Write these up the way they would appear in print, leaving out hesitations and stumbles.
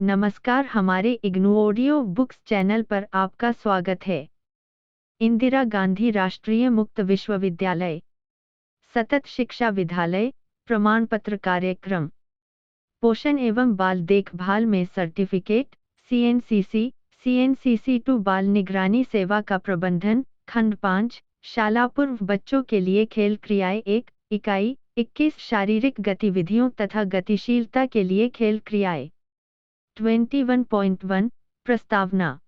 नमस्कार, हमारे IGNOU audio books channel पर आपका स्वागत है। इंदिरा गांधी राष्ट्रीय मुक्त विश्वविद्यालय सतत शिक्षा विद्यालय प्रमाण पत्र कार्यक्रम पोषण एवं बाल देखभाल में सर्टिफिकेट सीएनसीसी टू बाल निगरानी सेवा का प्रबंधन खंड 5 शाला पूर्व बच्चों के लिए खेल क्रियाएं 1 इकाई 21 शारीरिक गतिविधियों तथा गतिशीलता के लिए खेल क्रियाएं 21.1 प्रस्तावना।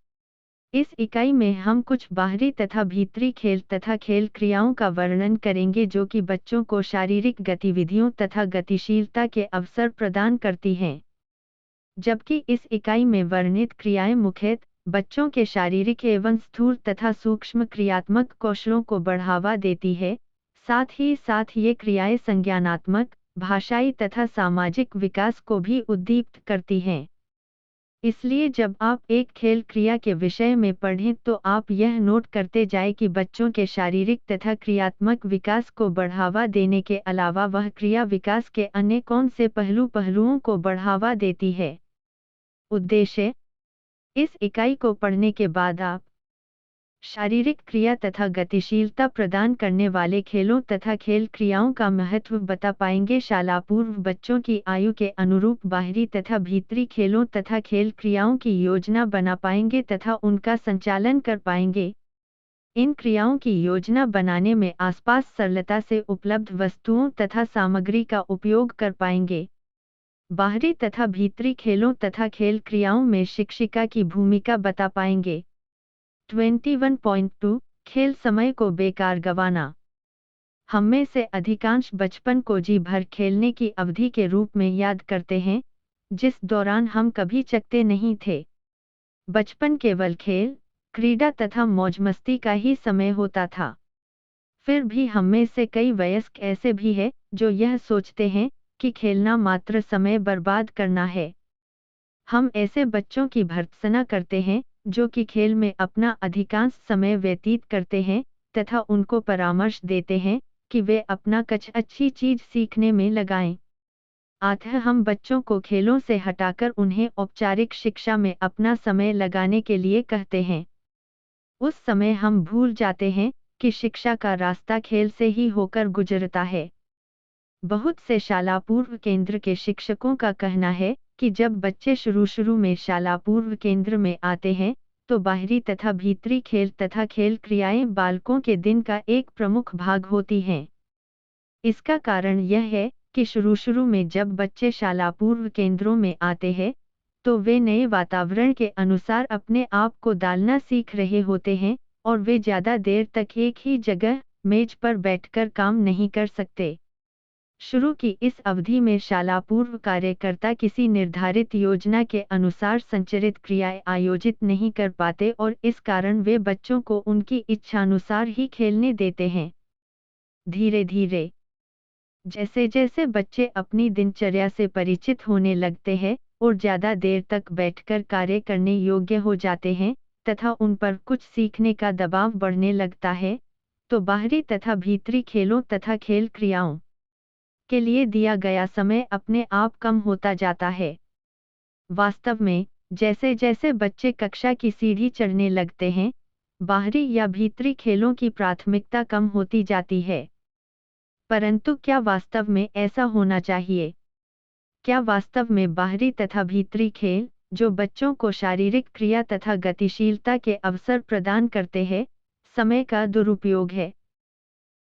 इस इकाई में हम कुछ बाहरी तथा भीतरी खेल तथा खेल क्रियाओं का वर्णन करेंगे जो कि बच्चों को शारीरिक गतिविधियों तथा गतिशीलता के अवसर प्रदान करती हैं। जबकि इस इकाई में वर्णित क्रियाएं मुख्यतः बच्चों के शारीरिक एवं स्थूल तथा सूक्ष्म क्रियात्मक कौशलों को बढ़ावा देती है, साथ ही साथ ये क्रियाएं संज्ञानात्मक, भाषाई तथा सामाजिक विकास को भी उद्दीपित करती हैं। इसलिए जब आप एक खेल क्रिया के विषय में पढ़ें तो आप यह नोट करते जाएं कि बच्चों के शारीरिक तथा क्रियात्मक विकास को बढ़ावा देने के अलावा वह क्रिया विकास के अन्य कौन से पहलुओं को बढ़ावा देती है। उद्देश्य: इस इकाई को पढ़ने के बाद आप शारीरिक क्रिया तथा गतिशीलता प्रदान करने वाले खेलों तथा खेल क्रियाओं का महत्व बता पाएंगे। शाला पूर्व बच्चों की आयु के अनुरूप बाहरी तथा भीतरी खेलों तथा खेल क्रियाओं की योजना बना पाएंगे तथा उनका संचालन कर पाएंगे। इन क्रियाओं की योजना बनाने में आसपास सरलता से उपलब्ध वस्तुओं तथा सामग्री का उपयोग कर पाएंगे। बाहरी तथा भीतरी खेलों तथा खेल क्रियाओं में शिक्षिका की भूमिका बता पाएंगे। 21.2 खेल समय को बेकार गंवाना। हम में से अधिकांश बचपन को जी भर खेलने की अवधि के रूप में याद करते हैं, जिस दौरान हम कभी चकते नहीं थे। बचपन केवल खेल, क्रीड़ा तथा मौज मस्ती का ही समय होता था। फिर भी हम में से कई वयस्क ऐसे भी हैं जो यह सोचते हैं कि खेलना मात्र समय बर्बाद करना है। हम ऐसे बच्चों की भर्त्सना करते हैं जो कि खेल में अपना अधिकांश समय व्यतीत करते हैं तथा उनको परामर्श देते हैं कि वे अपना कुछ अच्छी चीज सीखने में लगाएं। अतः हम बच्चों को खेलों से हटाकर उन्हें औपचारिक शिक्षा में अपना समय लगाने के लिए कहते हैं। उस समय हम भूल जाते हैं कि शिक्षा का रास्ता खेल से ही होकर गुजरता है। बहुत से शाला पूर्व केंद्र के शिक्षकों का कहना है कि जब बच्चे शुरू में शाला पूर्व केंद्र में आते हैं तो बाहरी तथा भीतरी खेल तथा खेल क्रियाएं बालकों के दिन का एक प्रमुख भाग होती हैं। इसका कारण यह है कि शुरू में जब बच्चे शाला पूर्व केंद्रों में आते हैं तो वे नए वातावरण के अनुसार अपने आप को ढालना सीख रहे होते हैं और वे ज़्यादा देर तक एक ही जगह मेज पर बैठकर काम नहीं कर सकते। शुरू की इस अवधि में शाला पूर्व कार्यकर्ता किसी निर्धारित योजना के अनुसार संचरित क्रियाएं आयोजित नहीं कर पाते और इस कारण वे बच्चों को उनकी इच्छानुसार ही खेलने देते हैं। धीरे धीरे जैसे जैसे बच्चे अपनी दिनचर्या से परिचित होने लगते हैं और ज़्यादा देर तक बैठकर कार्य करने योग्य हो जाते हैं तथा उन पर कुछ सीखने का दबाव बढ़ने लगता है, तो बाहरी तथा भीतरी खेलों तथा खेल क्रियाओं के लिए दिया गया समय अपने आप कम होता जाता है। वास्तव में जैसे जैसे बच्चे कक्षा की सीढ़ी चढ़ने लगते हैं, बाहरी या भीतरी खेलों की प्राथमिकता कम होती जाती है। परंतु क्या वास्तव में ऐसा होना चाहिए? क्या वास्तव में बाहरी तथा भीतरी खेल, जो बच्चों को शारीरिक क्रिया तथा गतिशीलता के अवसर प्रदान करते हैं, समय का दुरुपयोग है?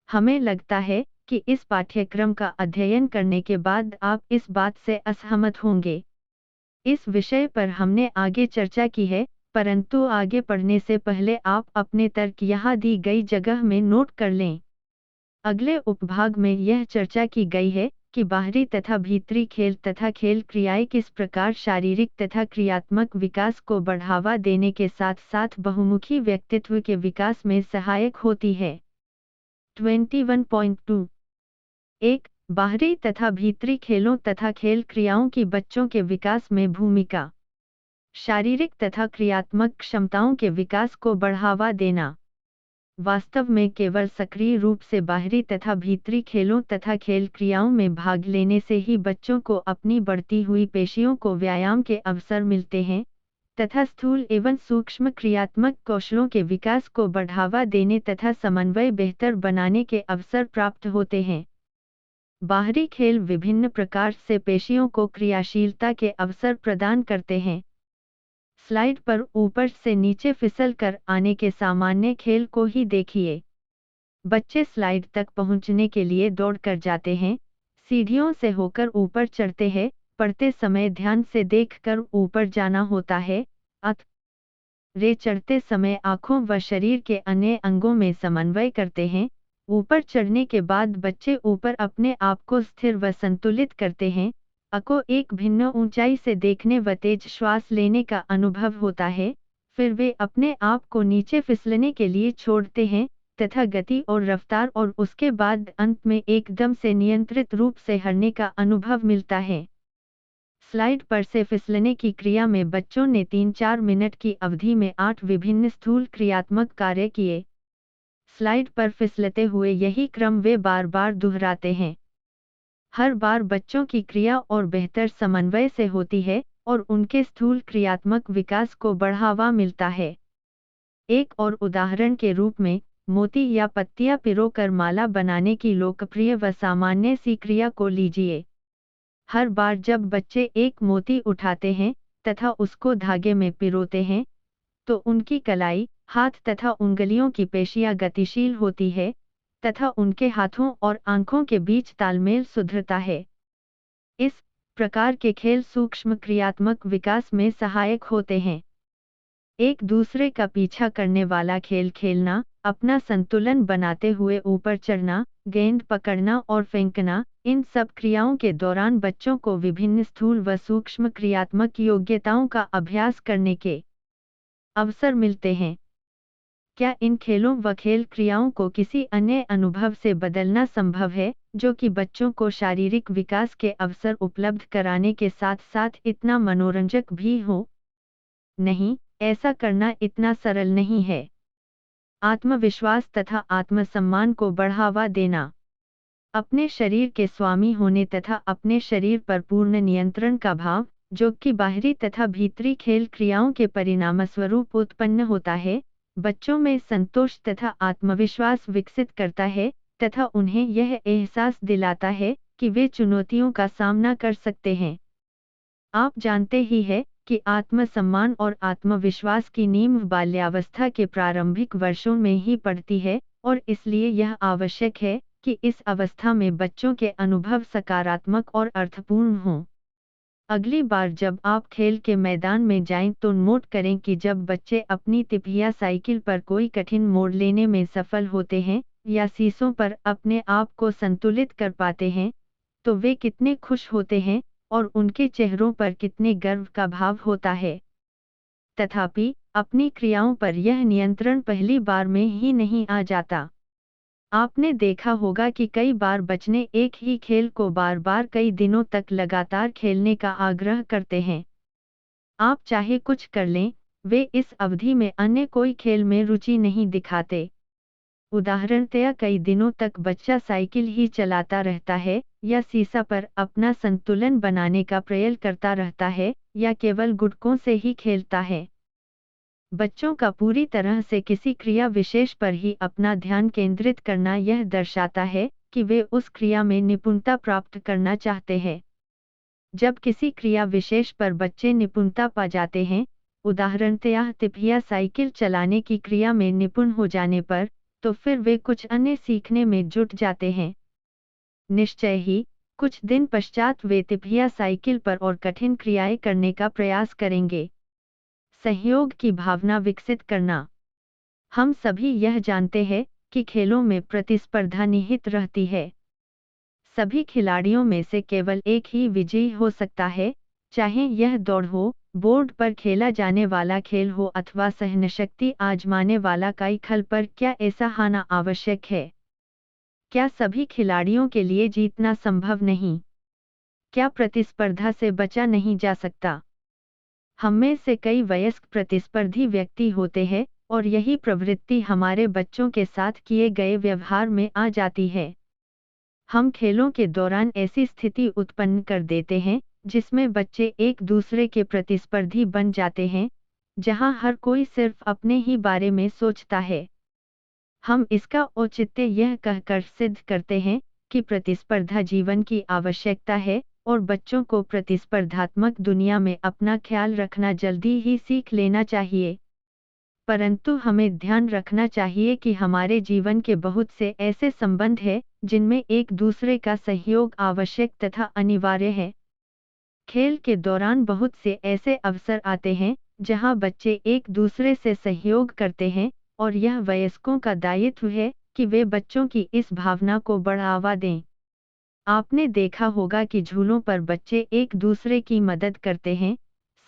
हमें लगता है कि इस पाठ्यक्रम का अध्ययन करने के बाद आप इस बात से असहमत होंगे। इस विषय पर हमने आगे चर्चा की है, परंतु आगे पढ़ने से पहले आप अपने तर्क यहाँ दी गई जगह में नोट कर लें। अगले उपभाग में यह चर्चा की गई है कि बाहरी तथा भीतरी खेल तथा खेल क्रियाएं किस प्रकार शारीरिक तथा क्रियात्मक विकास को बढ़ावा देने के साथ साथ बहुमुखी व्यक्तित्व के विकास में सहायक होती है। 21.2 1. बाहरी तथा भीतरी खेलों तथा खेल क्रियाओं की बच्चों के विकास में भूमिका। शारीरिक तथा क्रियात्मक क्षमताओं के विकास को बढ़ावा देना। वास्तव में केवल सक्रिय रूप से बाहरी तथा भीतरी खेलों तथा खेल क्रियाओं में भाग लेने से ही बच्चों को अपनी बढ़ती हुई पेशियों को व्यायाम के अवसर मिलते हैं तथा स्थूल एवं सूक्ष्म क्रियात्मक कौशलों के विकास को बढ़ावा देने तथा समन्वय बेहतर बनाने के अवसर प्राप्त होते हैं। बाहरी खेल विभिन्न प्रकार से पेशियों को क्रियाशीलता के अवसर प्रदान करते हैं। स्लाइड पर ऊपर से नीचे फिसल कर आने के सामान्य खेल को ही देखिए। बच्चे स्लाइड तक पहुंचने के लिए दौड़ कर जाते हैं, सीढ़ियों से होकर ऊपर चढ़ते हैं, पढ़ते समय ध्यान से देखकर ऊपर जाना होता है, रे चढ़ते समय आँखों व शरीर के अन्य अंगों में समन्वय करते हैं। ऊपर चढ़ने के बाद बच्चे ऊपर अपने आप को स्थिर व संतुलित करते हैं। को एक भिन्न ऊंचाई से देखने व तेज श्वास लेने का अनुभव होता है। फिर वे अपने आप को नीचे फिसलने के लिए छोड़ते हैं तथा गति और रफ्तार और उसके बाद अंत में एकदम से नियंत्रित रूप से हरने का अनुभव मिलता है। स्लाइड पर से फिसलने की क्रिया में बच्चों ने 3-4 मिनट की अवधि में 8 विभिन्न स्थूल क्रियात्मक कार्य किए। स्लाइड पर फिसलते हुए यही क्रम वे बार बार दोहराते हैं। हर बार बच्चों की क्रिया और बेहतर समन्वय से होती है और उनके स्थूल क्रियात्मक विकास को बढ़ावा मिलता है। एक और उदाहरण के रूप में मोती या पत्तियां पिरोकर माला बनाने की लोकप्रिय व सामान्य सी क्रिया को लीजिए। हर बार जब बच्चे एक मोती उठाते हैं तथा उसको धागे में पिरोते हैं, तो उनकी कलाई, हाथ तथा उंगलियों की पेशियां गतिशील होती है तथा उनके हाथों और आंखों के बीच तालमेल सुधरता है। इस प्रकार के खेल सूक्ष्म क्रियात्मक विकास में सहायक होते हैं। एक दूसरे का पीछा करने वाला खेल खेलना, अपना संतुलन बनाते हुए ऊपर चढ़ना, गेंद पकड़ना और फेंकना, इन सब क्रियाओं के दौरान बच्चों को विभिन्न स्थूल व सूक्ष्म क्रियात्मक योग्यताओं का अभ्यास करने के अवसर मिलते हैं। क्या इन खेलों व खेल क्रियाओं को किसी अन्य अनुभव से बदलना संभव है, जो कि बच्चों को शारीरिक विकास के अवसर उपलब्ध कराने के साथ साथ इतना मनोरंजक भी हो? नहीं, ऐसा करना इतना सरल नहीं है। आत्मविश्वास तथा आत्मसम्मान को बढ़ावा देना, अपने शरीर के स्वामी होने तथा अपने शरीर पर पूर्ण नियंत्रण का भाव, जो कि बाहरी तथा भीतरी खेल क्रियाओं के परिणामस्वरूप उत्पन्न होता है, बच्चों में संतोष तथा आत्मविश्वास विकसित करता है तथा उन्हें यह एहसास दिलाता है कि वे चुनौतियों का सामना कर सकते हैं। आप जानते ही हैं कि आत्मसम्मान और आत्मविश्वास की नींव बाल्यावस्था के प्रारंभिक वर्षों में ही पड़ती है और इसलिए यह आवश्यक है कि इस अवस्था में बच्चों के अनुभव सकारात्मक और अर्थपूर्ण हों। अगली बार जब आप खेल के मैदान में जाएं तो नोट करें कि जब बच्चे अपनी तिपहिया साइकिल पर कोई कठिन मोड़ लेने में सफल होते हैं या शीशों पर अपने आप को संतुलित कर पाते हैं, तो वे कितने खुश होते हैं और उनके चेहरों पर कितने गर्व का भाव होता है। तथापि अपनी क्रियाओं पर यह नियंत्रण पहली बार में ही नहीं आ जाता। आपने देखा होगा कि कई बार बच्चे एक ही खेल को बार बार कई दिनों तक लगातार खेलने का आग्रह करते हैं। आप चाहे कुछ कर लें, वे इस अवधि में अन्य कोई खेल में रुचि नहीं दिखाते। उदाहरणतया कई दिनों तक बच्चा साइकिल ही चलाता रहता है या शीशा पर अपना संतुलन बनाने का प्रयास करता रहता है या केवल गुटकों से ही खेलता है। बच्चों का पूरी तरह से किसी क्रिया विशेष पर ही अपना ध्यान केंद्रित करना यह दर्शाता है कि वे उस क्रिया में निपुणता प्राप्त करना चाहते हैं। जब किसी क्रिया विशेष पर बच्चे निपुणता पा जाते हैं, उदाहरणतया तिपहिया साइकिल चलाने की क्रिया में निपुण हो जाने पर, तो फिर वे कुछ अन्य सीखने में जुट जाते हैं। निश्चय ही कुछ दिन पश्चात वे तिपहिया साइकिल पर और कठिन क्रियाएं करने का प्रयास करेंगे। सहयोग की भावना विकसित करना, हम सभी यह जानते हैं कि खेलों में प्रतिस्पर्धा निहित रहती है। सभी खिलाड़ियों में से केवल एक ही विजयी हो सकता है, चाहे यह दौड़ हो, बोर्ड पर खेला जाने वाला खेल हो अथवा सहनशक्ति आजमाने वाला काई खल पर। क्या ऐसा होना आवश्यक है? क्या सभी खिलाड़ियों के लिए जीतना संभव नहीं? क्या प्रतिस्पर्धा से बचा नहीं जा सकता? हम में से कई वयस्क प्रतिस्पर्धी व्यक्ति होते हैं और यही प्रवृत्ति हमारे बच्चों के साथ किए गए व्यवहार में आ जाती है। हम खेलों के दौरान ऐसी स्थिति उत्पन्न कर देते हैं जिसमें बच्चे एक दूसरे के प्रतिस्पर्धी बन जाते हैं, जहां हर कोई सिर्फ अपने ही बारे में सोचता है। हम इसका औचित्य यह कहकर सिद्ध करते हैं कि प्रतिस्पर्धा जीवन की आवश्यकता है और बच्चों को प्रतिस्पर्धात्मक दुनिया में अपना ख्याल रखना जल्दी ही सीख लेना चाहिए। परंतु हमें ध्यान रखना चाहिए कि हमारे जीवन के बहुत से ऐसे संबंध हैं जिनमें एक दूसरे का सहयोग आवश्यक तथा अनिवार्य है। खेल के दौरान बहुत से ऐसे अवसर आते हैं जहां बच्चे एक दूसरे से सहयोग करते हैं, और यह वयस्कों का दायित्व है कि वे बच्चों की इस भावना को बढ़ावा दें। आपने देखा होगा कि झूलों पर बच्चे एक दूसरे की मदद करते हैं।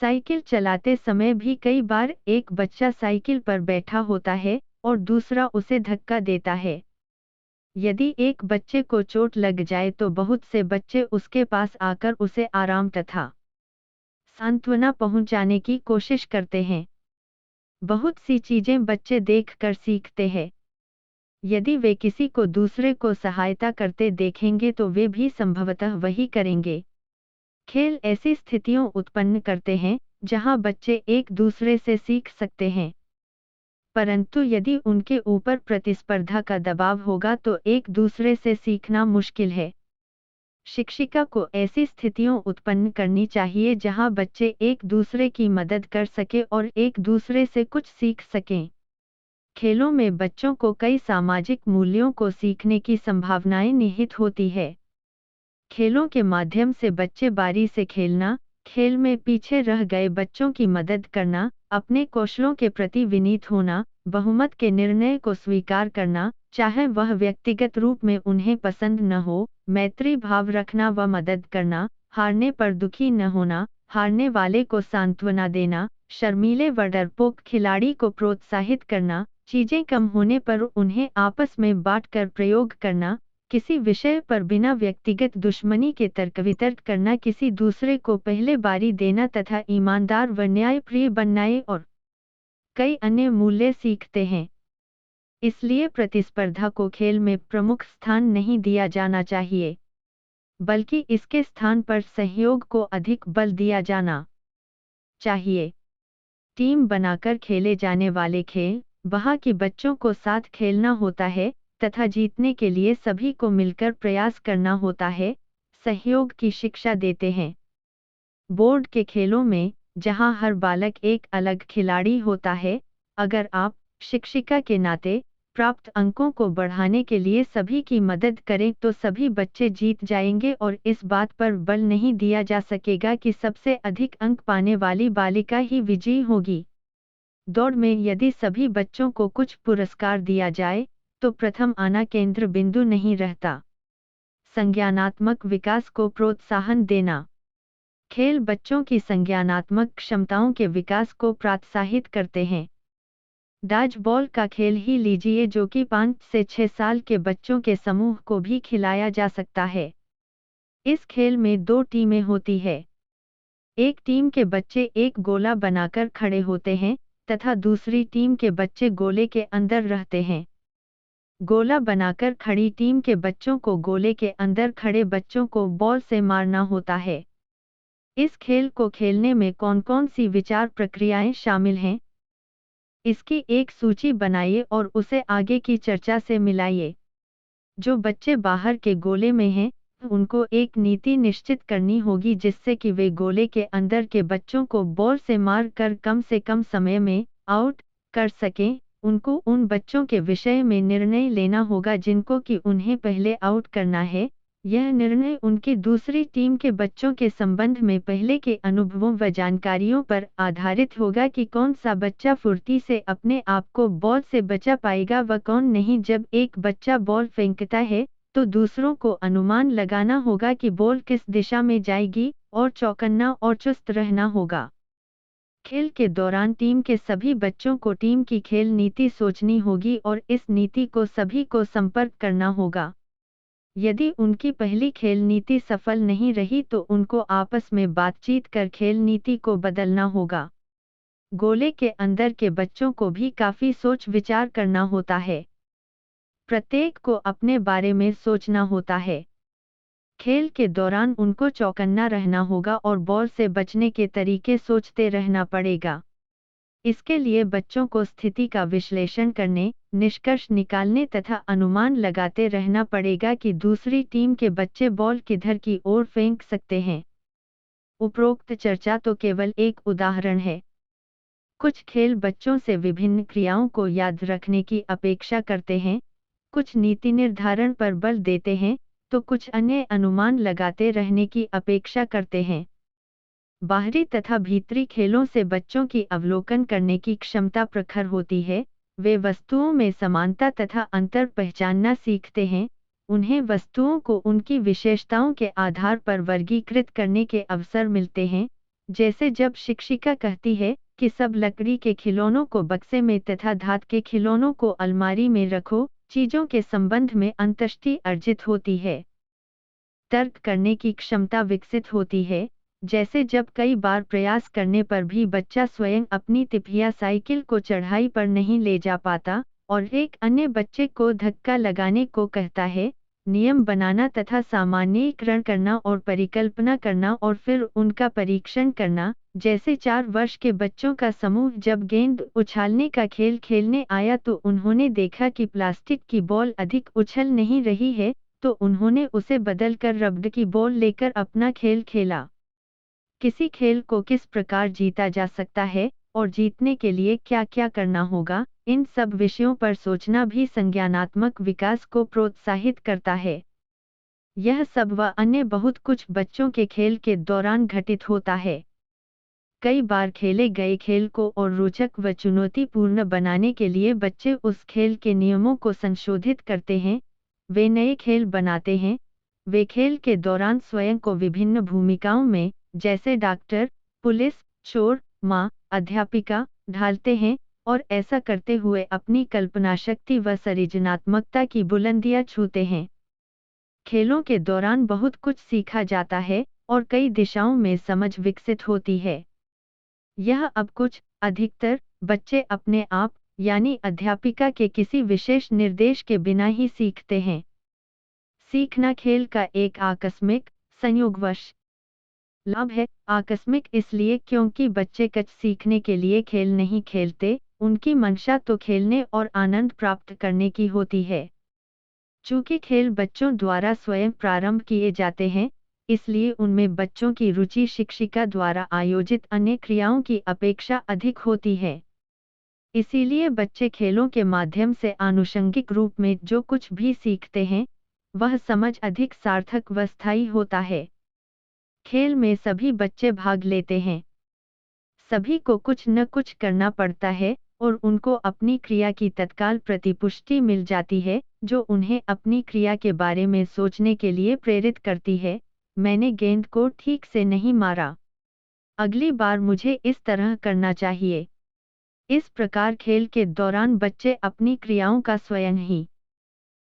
साइकिल चलाते समय भी कई बार एक बच्चा साइकिल पर बैठा होता है और दूसरा उसे धक्का देता है। यदि एक बच्चे को चोट लग जाए तो बहुत से बच्चे उसके पास आकर उसे आराम तथा सांत्वना पहुंचाने की कोशिश करते हैं। बहुत सी चीजें बच्चे देखकर सीखते हैं। यदि वे किसी को दूसरे को सहायता करते देखेंगे तो वे भी संभवतः वही करेंगे। खेल ऐसी स्थितियों उत्पन्न करते हैं जहां बच्चे एक दूसरे से सीख सकते हैं, परंतु यदि उनके ऊपर प्रतिस्पर्धा का दबाव होगा तो एक दूसरे से सीखना मुश्किल है। शिक्षिका को ऐसी स्थितियों उत्पन्न करनी चाहिए जहां बच्चे एक दूसरे की मदद कर सके और एक दूसरे से कुछ सीख सकें। खेलों में बच्चों को कई सामाजिक मूल्यों को सीखने की संभावनाएं निहित होती है। खेलों के माध्यम से बच्चे बारी से खेलना, खेल में पीछे रह गए बच्चों की मदद करना, अपने कौशलों के प्रति विनीत होना, बहुमत के निर्णय को स्वीकार करना, चाहे वह व्यक्तिगत रूप में उन्हें पसंद न हो, मैत्री भाव रखना व मदद करना, हारने पर दुखी न होना, हारने वाले को सांत्वना देना, शर्मीले व डरपोक खिलाड़ी को प्रोत्साहित करना, चीजें कम होने पर उन्हें आपस में बांटकर प्रयोग करना, किसी विषय पर बिना व्यक्तिगत दुश्मनी के तर्क वितर्क करना, किसी दूसरे को पहले बारी देना तथा ईमानदार व न्यायप्रिय बनना और कई अन्य मूल्य सीखते हैं। इसलिए प्रतिस्पर्धा को खेल में प्रमुख स्थान नहीं दिया जाना चाहिए, बल्कि इसके स्थान पर सहयोग को अधिक बल दिया जाना चाहिए। टीम बनाकर खेले जाने वाले खेल वहाँ के बच्चों को साथ खेलना होता है तथा जीतने के लिए सभी को मिलकर प्रयास करना होता है, सहयोग की शिक्षा देते हैं। बोर्ड के खेलों में जहां हर बालक एक अलग खिलाड़ी होता है, अगर आप शिक्षिका के नाते प्राप्त अंकों को बढ़ाने के लिए सभी की मदद करें तो सभी बच्चे जीत जाएंगे और इस बात पर बल नहीं दिया जा सकेगा कि सबसे अधिक अंक पाने वाली बालिका ही विजयी होगी। दौड़ में यदि सभी बच्चों को कुछ पुरस्कार दिया जाए तो प्रथम आना केंद्र बिंदु नहीं रहता। संज्ञानात्मक विकास को प्रोत्साहन देना। खेल बच्चों की संज्ञानात्मक क्षमताओं के विकास को प्रोत्साहित करते हैं। डॉज बॉल का खेल ही लीजिए, जो कि 5 से 6 साल के बच्चों के समूह को भी खिलाया जा सकता है। इस खेल में 2 टीमें होती है। एक टीम के बच्चे एक गोला बनाकर खड़े होते हैं तथा दूसरी टीम के बच्चे गोले के अंदर रहते हैं। गोला बनाकर खड़ी टीम के बच्चों को गोले के अंदर खड़े बच्चों को बॉल से मारना होता है। इस खेल को खेलने में कौन कौन सी विचार प्रक्रियाएं शामिल हैं, इसकी एक सूची बनाइए और उसे आगे की चर्चा से मिलाइए। जो बच्चे बाहर के गोले में हैं, उनको एक नीति निश्चित करनी होगी जिससे कि वे गोले के अंदर के बच्चों को बॉल से मार कर कम से कम समय में आउट कर सकें। उनको उन बच्चों के विषय में निर्णय लेना होगा जिनको कि उन्हें पहले आउट करना है। यह निर्णय उनकी दूसरी टीम के बच्चों के संबंध में पहले के अनुभवों व जानकारियों पर आधारित होगा कि कौन सा बच्चा फुर्ती से अपने आप को बॉल से बचा पाएगा व कौन नहीं। जब एक बच्चा बॉल फेंकता है तो दूसरों को अनुमान लगाना होगा कि बॉल किस दिशा में जाएगी और चौकन्ना और चुस्त रहना होगा। खेल के दौरान टीम के सभी बच्चों को टीम की खेल नीति सोचनी होगी और इस नीति को सभी को संपर्क करना होगा। यदि उनकी पहली खेल नीति सफल नहीं रही तो उनको आपस में बातचीत कर खेल नीति को बदलना होगा। गोले के अंदर के बच्चों को भी काफी सोच विचार करना होता है। प्रत्येक को अपने बारे में सोचना होता है। खेल के दौरान उनको चौकन्ना रहना होगा और बॉल से बचने के तरीके सोचते रहना पड़ेगा। इसके लिए बच्चों को स्थिति का विश्लेषण करने, निष्कर्ष निकालने तथा अनुमान लगाते रहना पड़ेगा कि दूसरी टीम के बच्चे बॉल किधर की ओर फेंक सकते हैं। उपरोक्त चर्चा तो केवल एक उदाहरण है। कुछ खेल बच्चों से विभिन्न क्रियाओं को याद रखने की अपेक्षा करते हैं, कुछ नीति निर्धारण पर बल देते हैं, तो कुछ अन्य अनुमान लगाते रहने की अपेक्षा करते हैं। बाहरी तथा भीतरी खेलों से बच्चों की अवलोकन करने की क्षमता प्रखर होती है। वे वस्तुओं में समानता तथा अंतर पहचानना सीखते हैं। उन्हें वस्तुओं को उनकी विशेषताओं के आधार पर वर्गीकृत करने के अवसर मिलते हैं। जैसे जब शिक्षिका कहती है कि सब लकड़ी के खिलौनों को बक्से में तथा धात के खिलौनों को अलमारी में रखो, चीजों के संबंध में अंतर्दृष्टि अर्जित होती है। तर्क करने की क्षमता विकसित होती है। जैसे जब कई बार प्रयास करने पर भी बच्चा स्वयं अपनी तिपिया साइकिल को चढ़ाई पर नहीं ले जा पाता और एक अन्य बच्चे को धक्का लगाने को कहता है। नियम बनाना तथा सामान्यीकरण करना और परिकल्पना करना और फिर उनका परीक्षण करना। जैसे 4 वर्ष के बच्चों का समूह जब गेंद उछालने का खेल खेलने आया तो उन्होंने देखा कि प्लास्टिक की बॉल अधिक उछल नहीं रही है, तो उन्होंने उसे बदलकर रबड़ की बॉल लेकर अपना खेल खेला। किसी खेल को किस प्रकार जीता जा सकता है और जीतने के लिए क्या क्या करना होगा, इन सब विषयों पर सोचना भी संज्ञानात्मक विकास को प्रोत्साहित करता है। यह सब व अन्य बहुत कुछ बच्चों के खेल के दौरान घटित होता है। कई बार खेले गए खेल को और रोचक व चुनौतीपूर्ण बनाने के लिए बच्चे उस खेल के नियमों को संशोधित करते हैं। वे नए खेल बनाते हैं। वे खेल के दौरान स्वयं को विभिन्न भूमिकाओं में, जैसे डॉक्टर, पुलिस, चोर, माँ, अध्यापिका, ढालते हैं और ऐसा करते हुए अपनी कल्पना शक्ति व सृजनात्मकता की बुलंदियां छूते हैं। खेलों के दौरान बहुत कुछ सीखा जाता है और कई दिशाओं में समझ विकसित होती है। यह अब कुछ अधिकतर बच्चे अपने आप यानी अध्यापिका के किसी विशेष निर्देश के बिना ही सीखते हैं। सीखना खेल का एक आकस्मिक, संयोगवश लाभ है। आकस्मिक इसलिए क्योंकि बच्चे कुछ सीखने के लिए खेल नहीं खेलते, उनकी मंशा तो खेलने और आनंद प्राप्त करने की होती है। चूंकि खेल बच्चों द्वारा स्वयं प्रारंभ किए जाते हैं, इसलिए उनमें बच्चों की रुचि शिक्षिका द्वारा आयोजित अन्य क्रियाओं की अपेक्षा अधिक होती है। इसीलिए बच्चे खेलों के माध्यम से आनुषंगिक रूप में जो कुछ भी सीखते हैं, वह समझ अधिक सार्थक व स्थायी होता है। खेल में सभी बच्चे भाग लेते हैं। सभी को कुछ न कुछ करना पड़ता है और उनको अपनी क्रिया की तत्काल प्रतिपुष्टि मिल जाती है, जो उन्हें अपनी क्रिया के बारे में सोचने के लिए प्रेरित करती है। मैंने गेंद को ठीक से नहीं मारा, अगली बार मुझे इस तरह करना चाहिए। इस प्रकार खेल के दौरान बच्चे अपनी क्रियाओं का स्वयं ही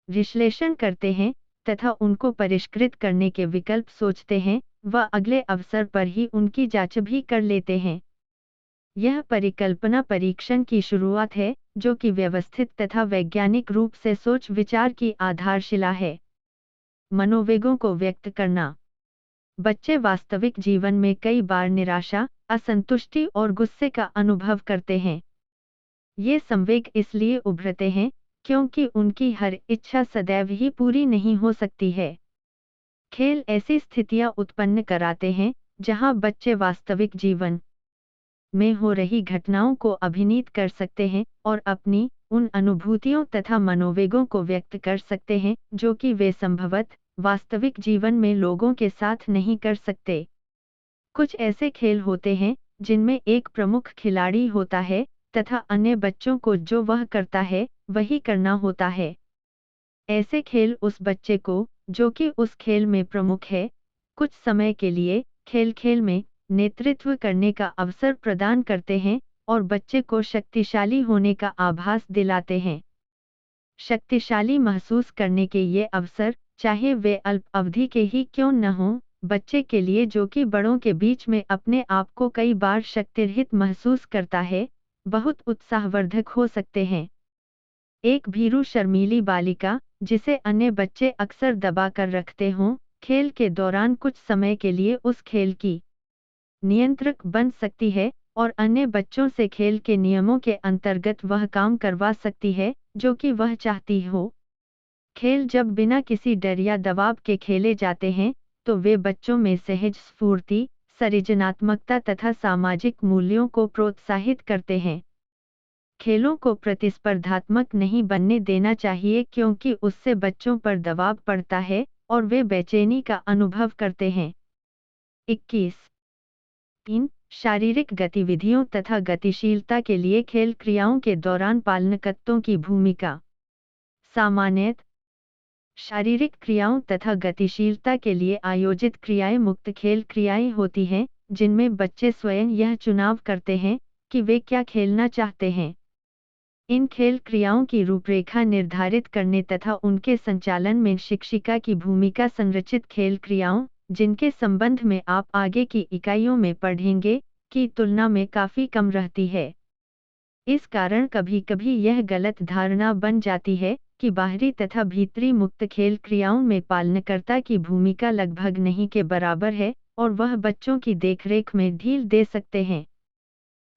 विश्लेषण करते हैं तथा उनको परिष्कृत करने के विकल्प सोचते हैं व अगले अवसर पर ही उनकी जांच भी कर लेते हैं। यह परिकल्पना परीक्षण की शुरुआत है, जो कि व्यवस्थित तथा वैज्ञानिक रूप से सोच विचार की आधारशिला है। मनोवेगों को व्यक्त करना। बच्चे वास्तविक जीवन में कई बार निराशा, असंतुष्टि और गुस्से का अनुभव करते हैं। ये संवेग इसलिए उभरते हैं क्योंकि उनकी हर इच्छा सदैव ही पूरी नहीं हो सकती है। खेल ऐसी स्थितियां उत्पन्न कराते हैं जहां बच्चे वास्तविक जीवन में हो रही घटनाओं को अभिनीत कर सकते हैं और अपनी उन अनुभूतियों तथा मनोवेगों को व्यक्त कर सकते हैं जो कि वे संभवतः वास्तविक जीवन में लोगों के साथ नहीं कर सकते। कुछ ऐसे खेल होते हैं जिनमें एक प्रमुख खिलाड़ी होता है तथा अन्य बच्चों को जो वह करता है वही करना होता है। ऐसे खेल उस बच्चे को, जो कि उस खेल में प्रमुख है, कुछ समय के लिए खेल में नेतृत्व करने का अवसर प्रदान करते हैं और बच्चे को शक्तिशाली होने का आभास दिलाते हैं। शक्तिशाली महसूस करने के ये अवसर, चाहे वे अल्प अवधि के ही क्यों न हों, बच्चे के लिए जो कि बड़ों के बीच में अपने आप को कई बार शक्तिरहित महसूस करता है, बहुत उत्साहवर्धक हो सकते हैं। एक भीरू शर्मीली बालिका, जिसे अन्य बच्चे अक्सर दबा कर रखते हों, खेल के दौरान कुछ समय के लिए उस खेल की नियंत्रक बन सकती है और अन्य बच्चों से खेल के नियमों के अंतर्गत वह काम करवा सकती है जो कि वह चाहती हो। खेल जब बिना किसी डर या दबाव के खेले जाते हैं, तो वे बच्चों में सहज स्फूर्ति, सृजनात्मकता तथा सामाजिक मूल्यों को प्रोत्साहित करते हैं। खेलों को प्रतिस्पर्धात्मक नहीं बनने देना चाहिए क्योंकि उससे बच्चों पर दबाव पड़ता है और वे बेचैनी का अनुभव करते हैं। 21. 3. शारीरिक गतिविधियों तथा गतिशीलता के लिए खेल क्रियाओं के दौरान पालनकर्ताओं की भूमिका। सामान्यतः शारीरिक क्रियाओं तथा गतिशीलता के लिए आयोजित क्रियाएं मुक्त खेल क्रियाएं होती हैं, जिनमें बच्चे स्वयं यह चुनाव करते हैं कि वे क्या खेलना चाहते हैं। इन खेल क्रियाओं की रूपरेखा निर्धारित करने तथा उनके संचालन में शिक्षिका की भूमिका संरचित खेल क्रियाओं, जिनके संबंध में आप आगे की इकाइयों में पढ़ेंगे, की तुलना में काफी कम रहती है। इस कारण कभी कभी यह गलत धारणा बन जाती है कि बाहरी तथा भीतरी मुक्त खेल क्रियाओं में पालनकर्ता की भूमिका लगभग नहीं के बराबर है और वह बच्चों की देखरेख में ढील दे सकते हैं।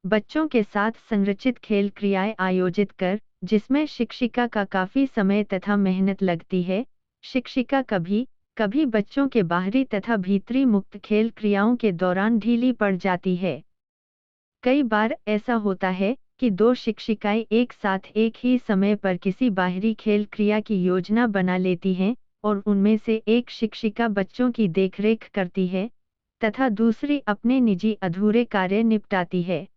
बच्चों के साथ संरचित खेल क्रियाएं आयोजित कर, जिसमें शिक्षिका का काफी समय तथा मेहनत लगती है, शिक्षिका कभी कभी बच्चों के बाहरी तथा भीतरी मुक्त खेल क्रियाओं के दौरान ढीली पड़ जाती है। कई बार ऐसा होता है कि दो शिक्षिकाएं एक साथ एक ही समय पर किसी बाहरी खेल क्रिया की योजना बना लेती हैं और उनमें से एक शिक्षिका बच्चों की देखरेख करती है तथा दूसरी अपने निजी अधूरे कार्य निपटाती है।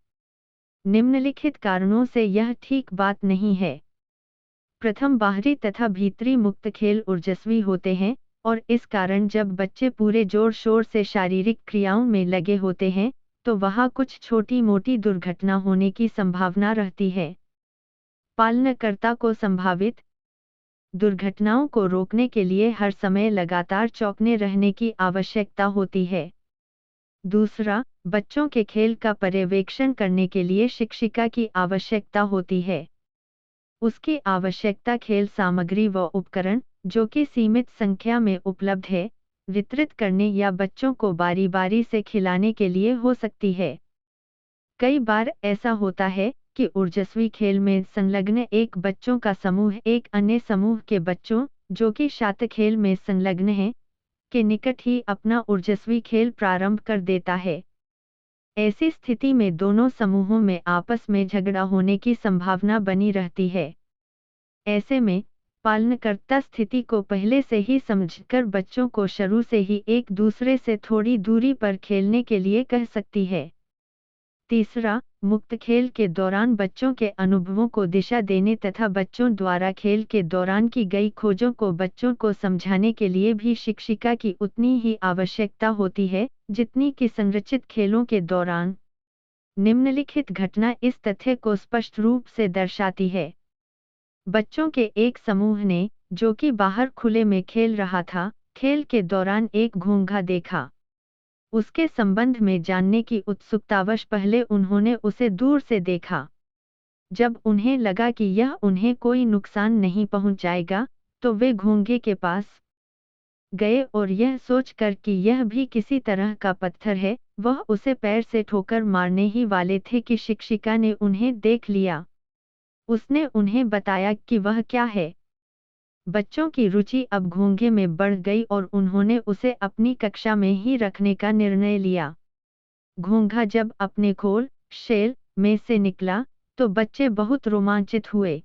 निम्नलिखित कारणों से यह ठीक बात नहीं है। प्रथम, बाहरी तथा भीतरी मुक्त खेल ऊर्जस्वी होते हैं और इस कारण जब बच्चे पूरे जोर शोर से शारीरिक क्रियाओं में लगे होते हैं, तो वहाँ कुछ छोटी मोटी दुर्घटना होने की संभावना रहती है। पालनकर्ता को संभावित दुर्घटनाओं को रोकने के लिए हर समय लगातार चौकने रहने की आवश्यकता होती है। दूसरा, बच्चों के खेल का पर्यवेक्षण करने के लिए शिक्षिका की आवश्यकता होती है। उसकी आवश्यकता खेल सामग्री व उपकरण, जो कि सीमित संख्या में उपलब्ध है, वितरित करने या बच्चों को बारी बारी से खिलाने के लिए हो सकती है। कई बार ऐसा होता है कि ऊर्जस्वी खेल में संलग्न एक बच्चों का समूह एक अन्य समूह के बच्चों, जो कि शांत खेल में संलग्न हैं, के निकट ही अपना ऊर्जस्वी खेल प्रारंभ कर देता है। ऐसी स्थिति में दोनों समूहों में आपस में झगड़ा होने की संभावना बनी रहती है। ऐसे में पालनकर्ता स्थिति को पहले से ही समझकर बच्चों को शुरू से ही एक दूसरे से थोड़ी दूरी पर खेलने के लिए कह सकती है। तीसरा, मुक्त खेल के दौरान बच्चों के अनुभवों को दिशा देने तथा बच्चों द्वारा खेल के दौरान की गई खोजों को बच्चों को समझाने के लिए भी शिक्षिका की उतनी ही आवश्यकता होती है जितनी कि संरचित खेलों के दौरान। निम्नलिखित घटना इस तथ्य को स्पष्ट रूप से दर्शाती है। बच्चों के एक समूह ने, जो कि बाहर खुले में खेल रहा था, खेल के दौरान एक घोंघा देखा। उसके संबंध में जानने की उत्सुकतावश पहले उन्होंने उसे दूर से देखा। जब उन्हें लगा कि यह उन्हें कोई नुकसान नहीं पहुंचाएगा, तो वे घोंघे के पास गए और यह सोचकर कि यह भी किसी तरह का पत्थर है, वह उसे पैर से ठोकर मारने ही वाले थे कि शिक्षिका ने उन्हें देख लिया। उसने उन्हें बताया कि वह क्या है। बच्चों की रुचि अब घोंघे में बढ़ गई और उन्होंने उसे अपनी कक्षा में ही रखने का निर्णय लिया। घोंघा जब अपने खोल शेल में से निकला, तो बच्चे बहुत रोमांचित हुए।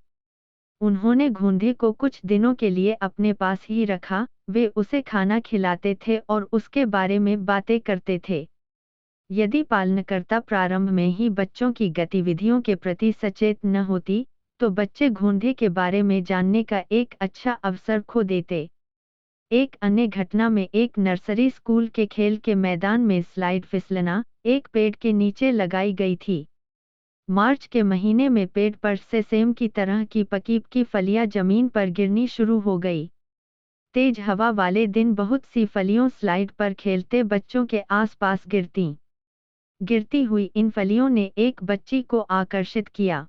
उन्होंने घोंघे को कुछ दिनों के लिए अपने पास ही रखा, वे उसे खाना खिलाते थे और उसके बारे में बातें करते थे। यदि पालनकर्ता प्रारंभ में ही बच्चों की गतिविधियों के प्रति सचेत न होती, तो बच्चे घोंघे के बारे में जानने का एक अच्छा अवसर खो देते। एक अन्य घटना में एक नर्सरी स्कूल के खेल के मैदान में स्लाइड फिसलना एक पेड़ के नीचे लगाई गई थी। मार्च के महीने में पेड़ पर से सेम की तरह की पकी की फलियां जमीन पर गिरनी शुरू हो गई। तेज हवा वाले दिन बहुत सी फलियों स्लाइड पर खेलते बच्चों के आसपास गिरती हुई इन फलियों ने एक बच्ची को आकर्षित किया।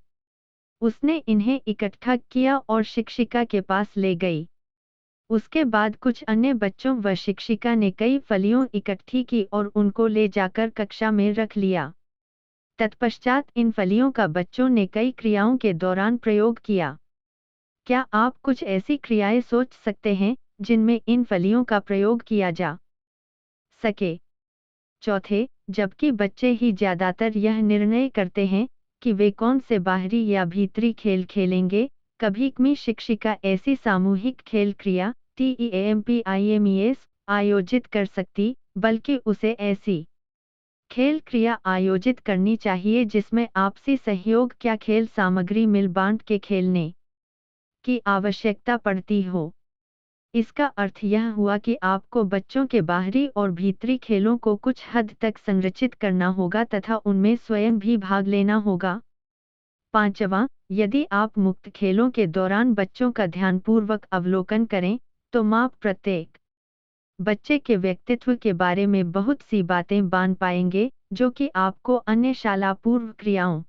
उसने इन्हें इकट्ठा किया और शिक्षिका के पास ले गई। उसके बाद कुछ अन्य बच्चों व शिक्षिका ने कई फलियों इकट्ठी की और उनको ले जाकर कक्षा में रख लिया। तत्पश्चात इन फलियों का बच्चों ने कई क्रियाओं के दौरान प्रयोग किया। क्या आप कुछ ऐसी क्रियाएं सोच सकते हैं जिनमें इन फलियों का प्रयोग किया जा सके? चौथे, जबकि बच्चे ही ज्यादातर यह निर्णय करते हैं कि वे कौन से बाहरी या भीतरी खेल खेलेंगे, कभी शिक्षिका ऐसी सामूहिक खेल क्रिया TEAMPIMES आयोजित कर सकती, बल्कि उसे ऐसी खेल क्रिया आयोजित करनी चाहिए जिसमें आपसी सहयोग क्या खेल सामग्री मिल बांट के खेलने की आवश्यकता पड़ती हो। इसका अर्थ यह हुआ कि आपको बच्चों के बाहरी और भीतरी खेलों को कुछ हद तक संरचित करना होगा तथा उनमें स्वयं भी भाग लेना होगा। पांचवां, यदि आप मुक्त खेलों के दौरान बच्चों का ध्यानपूर्वक अवलोकन करें, तो माप प्रत्येक बच्चे के व्यक्तित्व के बारे में बहुत सी बातें बान पाएंगे, जो कि आपको अन्य शाला पूर्व क्रियाओं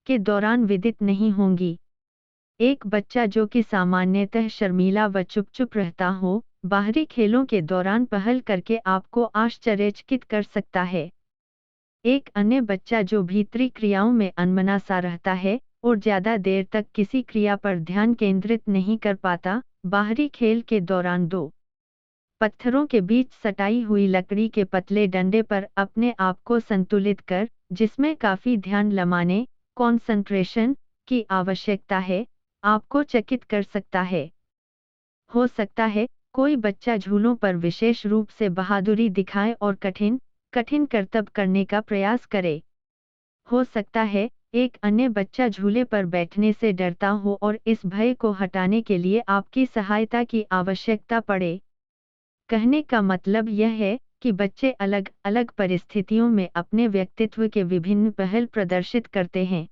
के दौरान विदित नहीं होंगी। एक बच्चा जो कि सामान्यतः शर्मीला व चुप रहता हो, बाहरी खेलों के दौरान पहल करके आपको आश्चर्यचकित कर सकता है। एक अन्य बच्चा जो भीतरी क्रियाओं में अनमना सा रहता है और ज्यादा देर तक किसी क्रिया पर ध्यान केंद्रित नहीं कर पाता, बाहरी खेल के दौरान दो पत्थरों के बीच सटाई हुई लकड़ी के पतले डंडे पर अपने आप को संतुलित कर, जिसमें काफी ध्यान लमाने कॉन्सेंट्रेशन की आवश्यकता है, आपको चकित कर सकता है। हो सकता है कोई बच्चा झूलों पर विशेष रूप से बहादुरी दिखाए और कठिन करतब करने का प्रयास करे। हो सकता है एक अन्य बच्चा झूले पर बैठने से डरता हो और इस भय को हटाने के लिए आपकी सहायता की आवश्यकता पड़े। कहने का मतलब यह है कि बच्चे अलग अलग परिस्थितियों में अपने व्यक्तित्व के विभिन्न पहल प्रदर्शित करते हैं।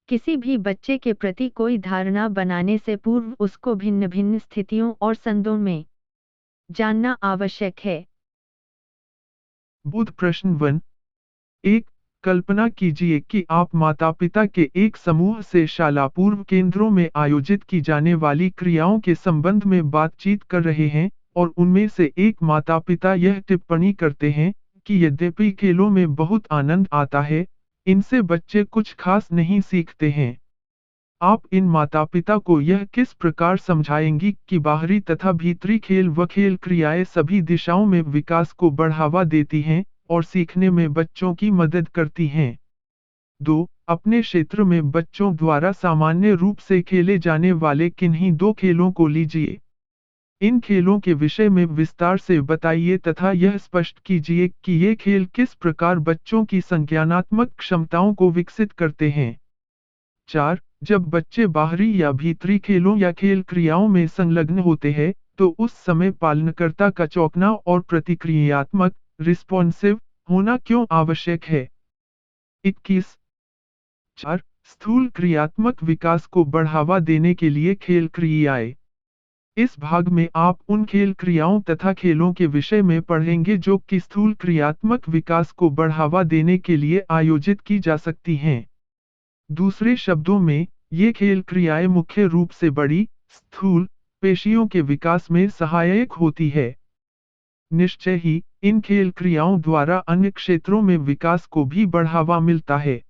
किसी भी बच्चे के प्रति कोई धारणा बनाने से पूर्व उसको भिन्न भिन्न स्थितियों और संदर्भों में जानना आवश्यक है। बुध प्रश्न 1। एक, कल्पना कीजिए कि आप माता-पिता के एक समूह से शाला पूर्व केंद्रों में आयोजित की जाने वाली क्रियाओं के संबंध में बातचीत कर रहे हैं, और उनमें से एक माता-पिता यह टिप्पणी करते हैं कि यद्यपि खेलों में बहुत आनंद आता है, इनसे बच्चे कुछ खास नहीं सीखते हैं। आप इन माता-पिता को यह किस प्रकार समझाएंगी कि बाहरी तथा भीतरी खेल व खेल क्रियाएं सभी दिशाओं में विकास को बढ़ावा देती हैं और सीखने में बच्चों की मदद करती हैं? 2. अपने क्षेत्र में बच्चों द्वारा सामान्य रूप से खेले जाने वाले किन्हीं दो खेलों को लीजिए। इन खेलों के विषय में विस्तार से बताइए तथा यह स्पष्ट कीजिए कि ये खेल किस प्रकार बच्चों की संज्ञानात्मक क्षमताओं को विकसित करते हैं। 4. जब बच्चे बाहरी या भीतरी खेलों या खेल क्रियाओं में संलग्न होते हैं, तो उस समय पालनकर्ता का चौंकना और प्रतिक्रियात्मक रिस्पॉन्सिव होना क्यों आवश्यक है? 21. 4. स्थूल क्रियात्मक विकास को बढ़ावा देने के लिए खेल क्रियाएं। इस भाग में आप उन खेल क्रियाओं तथा खेलों के विषय में पढ़ेंगे जो कि स्थूल क्रियात्मक विकास को बढ़ावा देने के लिए आयोजित की जा सकती हैं। दूसरे शब्दों में, ये खेल क्रियाएं मुख्य रूप से बड़ी, स्थूल पेशियों के विकास में सहायक होती है। निश्चय ही, इन खेल क्रियाओं द्वारा अन्य क्षेत्रों में विकास को भी बढ़ावा मिलता है।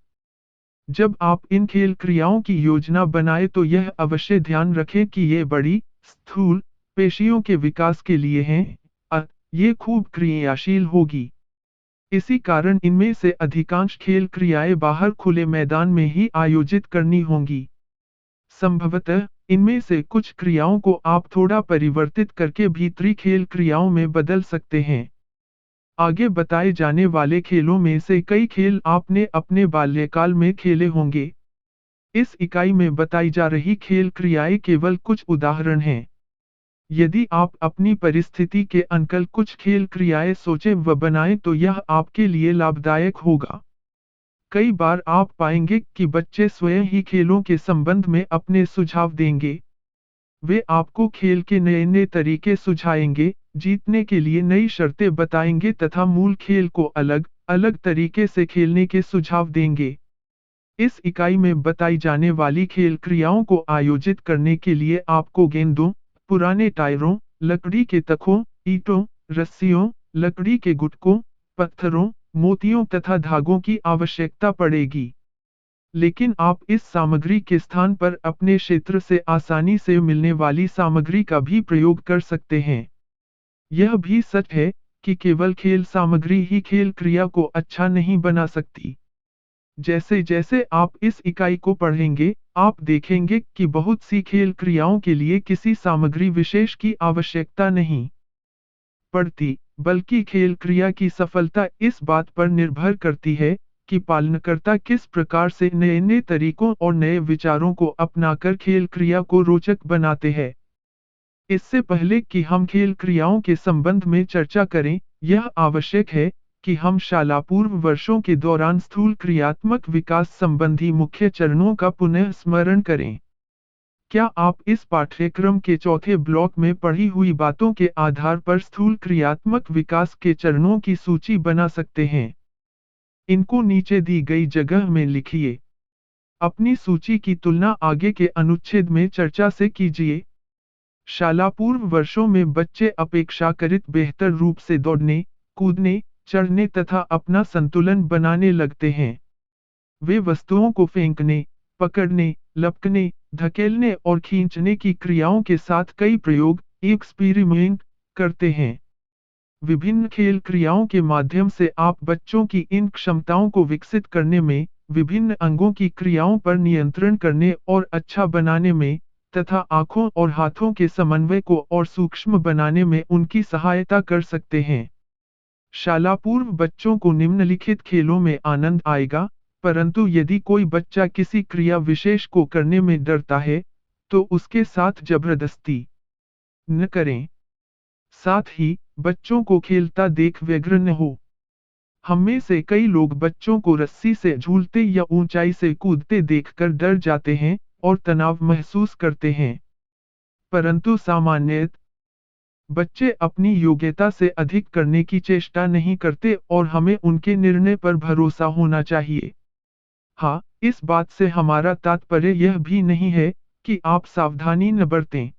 जब आप इन खेल क्रियाओं की योजना बनाएं तो यह अवश्य ध्यान रखें कि ये बड़ी, स्थूल पेशियों के विकास के लिए हैं, ये खूब क्रियाशील होगी। इसी कारण इनमें से अधिकांश खेल क्रियाएं बाहर खुले मैदान में ही आयोजित करनी होंगी। संभवतः इनमें से कुछ क्रियाओं को आप थोड़ा परिवर्तित करके भीतरी खेल क्रियाओं में बदल सकते हैं। आगे बताए जाने वाले खेलों में से कई खेल आपने अपने बाल्यकाल में खेले होंगे। इस इकाई में बताई जा रही खेल क्रियाएं केवल कुछ उदाहरण हैं। यदि आप अपनी परिस्थिति के अनुकूल कुछ खेल क्रियाएं सोचें व बनाएं तो यह आपके लिए लाभदायक होगा। कई बार आप पाएंगे कि बच्चे स्वयं ही खेलों के संबंध में अपने सुझाव देंगे। वे आपको खेल के नए नए तरीके सुझाएंगे, जीतने के लिए नई शर्तें बताएंगे तथा मूल खेल को अलग अलग तरीके से खेलने के सुझाव देंगे। इस इकाई में बताई जाने वाली खेल क्रियाओं को आयोजित करने के लिए आपको गेंदों, पुराने टायरों, लकड़ी के तखों, ईंटों, रस्सियों, लकड़ी के गुटकों, पत्थरों, मोतियों तथा धागों की आवश्यकता पड़ेगी। लेकिन आप इस सामग्री के स्थान पर अपने क्षेत्र से आसानी से मिलने वाली सामग्री का भी प्रयोग कर सकते हैं। यह भी सच है कि केवल खेल सामग्री ही खेल क्रिया को अच्छा नहीं बना सकती। जैसे जैसे आप इस इकाई को पढ़ेंगे, आप देखेंगे कि बहुत सी खेल क्रियाओं के लिए किसी सामग्री विशेष की आवश्यकता नहीं पड़ती, बल्कि खेल क्रिया की सफलता इस बात पर निर्भर करती है कि पालनकर्ता किस प्रकार से नए नए तरीकों और नए विचारों को अपनाकर खेल क्रिया को रोचक बनाते हैं। इससे पहले कि हम खेल क्रियाओं के संबंध में चर्चा करें, यह आवश्यक है कि हम शाला पूर्व वर्षों के दौरान स्थूल क्रियात्मक विकास संबंधी मुख्य चरणों का पुनः स्मरण करें। क्या आप इस पाठ्यक्रम के चौथे ब्लॉक में पढ़ी हुई बातों के आधार पर स्थूल क्रियात्मक विकास के चरणों की सूची बना सकते हैं? इनको नीचे दी गई जगह में लिखिए। अपनी सूची की तुलना आगे के अनुच्छेद में चर्चा से कीजिए। शाला पूर्व वर्षों में बच्चे अपेक्षाकृत बेहतर रूप से दौड़ने, कूदने, चढ़ने तथा अपना संतुलन बनाने लगते हैं। वे वस्तुओं को फेंकने, पकड़ने, लपकने, धकेलने और खींचने की क्रियाओं के साथ कई प्रयोग, एक्सपेरिमेंट करते हैं। विभिन्न खेल क्रियाओं के माध्यम से आप बच्चों की इन क्षमताओं को विकसित करने में, विभिन्न अंगों की क्रियाओं पर नियंत्रण करने और अच्छा बनाने में, तथा आँखों और हाथों के समन्वय को और सूक्ष्म बनाने में उनकी सहायता कर सकते हैं। शाला पूर्व बच्चों को निम्नलिखित खेलों में आनंद आएगा, परंतु यदि कोई बच्चा किसी क्रिया विशेष को करने में डरता है, तो उसके साथ जबरदस्ती न करें। साथ ही, बच्चों को खेलता देख व्यग्र न हो। हम में से कई लोग बच्चों को रस्सी से झूलते या ऊंचाई से कूदते देखकर डर जाते हैं और तनाव महसूस करते हैं। परंतु सामान्यतः बच्चे अपनी योग्यता से अधिक करने की चेष्टा नहीं करते और हमें उनके निर्णय पर भरोसा होना चाहिए। हाँ, इस बात से हमारा तात्पर्य यह भी नहीं है कि आप सावधानी न बरतें।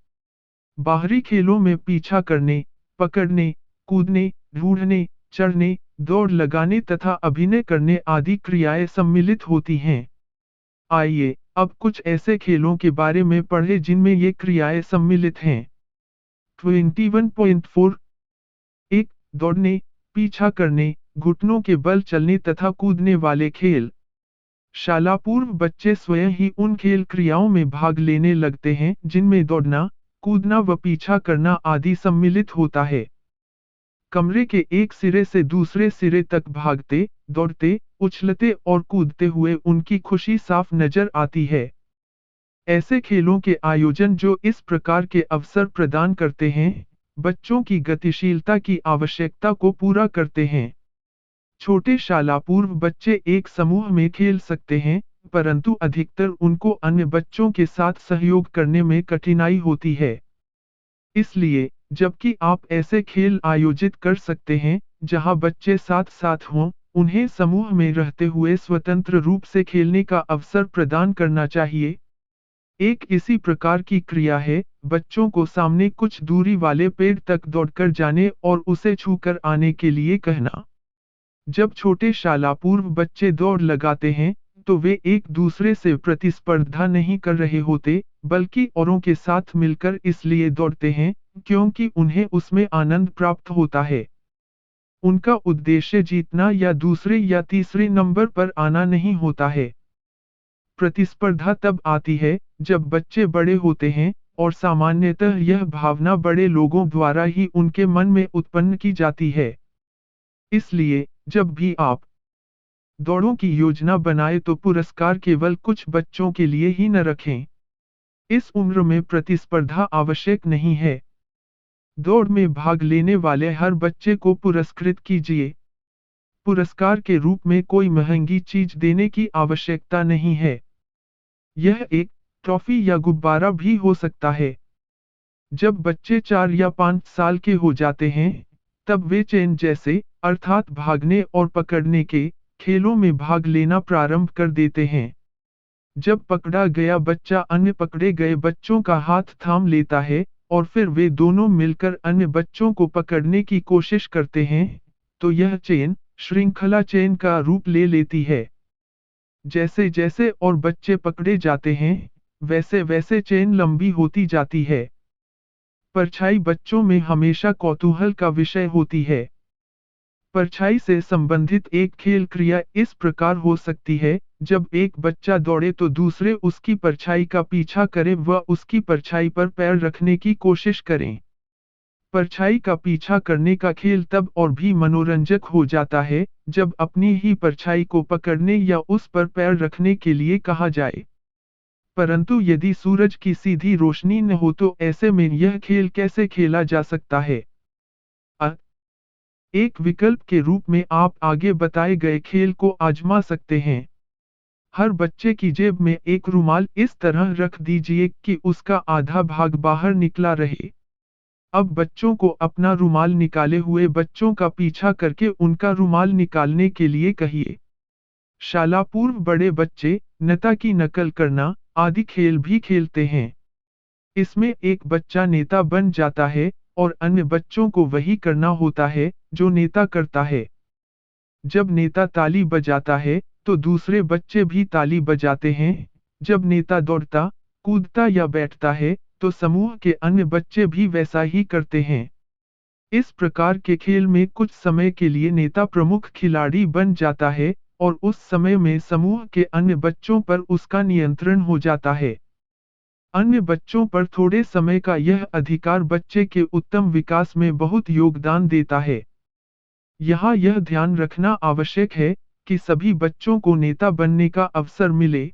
बाहरी खेलों में पीछा करने, पकड़ने, कूदने, ढूंढने, चढ़ने, दौड़ लगाने तथा अभिनय करने आदि क्रियाएं सम्मिलित होती हैं। आइए, अब कुछ ऐसे खेलों के बारे में पढ़ें जिनमें ये क्रियाएं सम्मिलित हैं। 21.4 1. दौड़ने, पीछा करने, घुटनों के बल चलने तथा कूदने वाले खेल। शाला पूर्व बच्चे स्वयं ही उन खेल क्रियाओं में भाग लेने लगते हैं जिनमें दौड़ना, कूदना व पीछा करना आदि सम्मिलित होता है। कमरे के एक सिरे से दूसरे सिरे तक भागते, दौड़ते, उछलते और कूदते हुए उनकी खुशी साफ नजर आती है। ऐसे खेलों के आयोजन जो इस प्रकार के अवसर प्रदान करते हैं, बच्चों की गतिशीलता की आवश्यकता को पूरा करते हैं। छोटे शाला पूर्व बच्चे एक समूह में खेल सकते हैं, परंतु अधिकतर उनको अन्य बच्चों के साथ सहयोग करने में कठिनाई होती है। इसलिए, जबकि आप ऐसे खेल आयोजित कर सकते हैं, जहां बच्चे साथ साथ हों, उन्हें समूह में रहते हुए स्वतंत्र रूप से खेलने का अवसर प्रदान करना चाहिए। एक इसी प्रकार की क्रिया है, बच्चों को सामने कुछ दूरी वाले पेड़ तक दौड़कर जाने और उसे छूकर आने के लिए कहना। जब छोटे शाला पूर्व बच्चे दौड़ लगाते हैं, तो वे एक दूसरे से प्रतिस्पर्धा नहीं कर रहे होते, बल्कि औरों के साथ मिलकर इसलिए दौड़ते हैं, क्योंकि उन्हें उसमें आनंद प्राप्त होता है। उनका उद्देश्य जीतना या दूसरे या तीसरे नंबर पर आना नहीं होता है। प्रतिस्पर्धा तब आती है, जब बच्चे बड़े होते हैं, और सामान्यतः यह भावना बड़े लोगों द्वारा ही उनके मन में उत्पन्न की जाती है। इसलिए, जब भी आप दौड़ों की योजना बनाएं तो पुरस्कार केवल कुछ बच्चों के लिए ही न रखें। इस उम्र में प्रतिस्पर्धा आवश्यक नहीं है। दौड़ में भाग लेने वाले हर बच्चे को पुरस्कृत कीजिए। पुरस्कार के रूप में कोई महंगी चीज देने की आवश्यकता नहीं है। यह एक ट्रॉफी या गुब्बारा भी हो सकता है। जब बच्चे 4 या 5 साल के हो जाते हैं, तब वे चेन जैसे, अर्थात भागने और पकड़ने के खेलों में भाग लेना प्रारंभ कर देते हैं। जब पकड़ा गया बच्चा अन्य पकड़े गए बच्चों का हाथ थाम लेता है और फिर वे दोनों मिलकर अन्य बच्चों को पकड़ने की कोशिश करते हैं, तो यह चेन श्रृंखला चेन का रूप ले लेती है। जैसे जैसे और बच्चे पकड़े जाते हैं, वैसे वैसे चेन लंबी होती जाती है। परछाई बच्चों में हमेशा कौतूहल का विषय होती है। परछाई से संबंधित एक खेल क्रिया इस प्रकार हो सकती है, जब एक बच्चा दौड़े तो दूसरे उसकी परछाई का पीछा करें व उसकी परछाई पर पैर रखने की कोशिश करें। परछाई का पीछा करने का खेल तब और भी मनोरंजक हो जाता है, जब अपनी ही परछाई को पकड़ने या उस पर पैर रखने के लिए कहा जाए। परंतु यदि सूरज की सीधी रोशनी न हो तो ऐसे में यह खेल कैसे खेला जा सकता है? एक विकल्प के रूप में आप आगे बताए गए खेल को आजमा सकते हैं। हर बच्चे की जेब में एक रुमाल इस तरह रख दीजिए कि उसका आधा भाग बाहर निकला रहे। अब बच्चों को अपना रुमाल निकाले हुए बच्चों का पीछा करके उनका रुमाल निकालने के लिए कहिए। शालापूर्व बड़े बच्चे नेता की नकल करना आदि खेल भी खेलते हैं। इसमें एक बच्चा नेता बन जाता है और अन्य बच्चों को वही करना होता है जो नेता करता है। जब नेता ताली बजाता है, तो दूसरे बच्चे भी ताली बजाते हैं। जब नेता दौड़ता, कूदता या बैठता है, तो समूह के अन्य बच्चे भी वैसा ही करते हैं। इस प्रकार के खेल में कुछ समय के लिए नेता प्रमुख खिलाड़ी बन जाता है और उस समय में समूह के अन्य बच्चों पर उसका नियंत्रण हो जाता है। अन्य बच्चों पर थोड़े समय का यह अधिकार बच्चे के उत्तम विकास में बहुत योगदान देता है। यहाँ यह ध्यान रखना आवश्यक है कि सभी बच्चों को नेता बनने का अवसर मिले।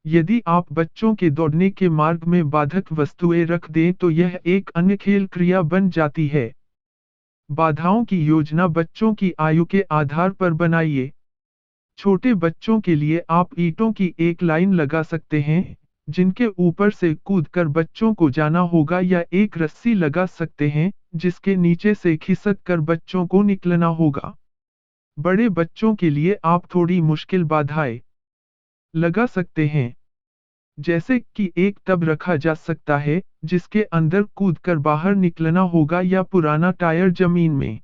यदि आप बच्चों के दौड़ने के मार्ग में बाधक वस्तुएं रख दें तो यह एक अन्य खेल क्रिया बन जाती है। बाधाओं की योजना बच्चों की आयु के आधार पर बनाइए। छोटे बच्चों के लिए आप ईंटों की एक लाइन लगा सकते हैं, जिनके ऊपर से कूदकर बच्चों को जाना होगा, या एक रस्सी लगा सकते हैं, जिसके नीचे से खिसक कर बच्चों को निकलना होगा। बड़े बच्चों के लिए आप थोड़ी मुश्किल बाधाएं लगा सकते हैं, जैसे कि एक टब रखा जा सकता है, जिसके अंदर कूदकर बाहर निकलना होगा, या पुराना टायर जमीन में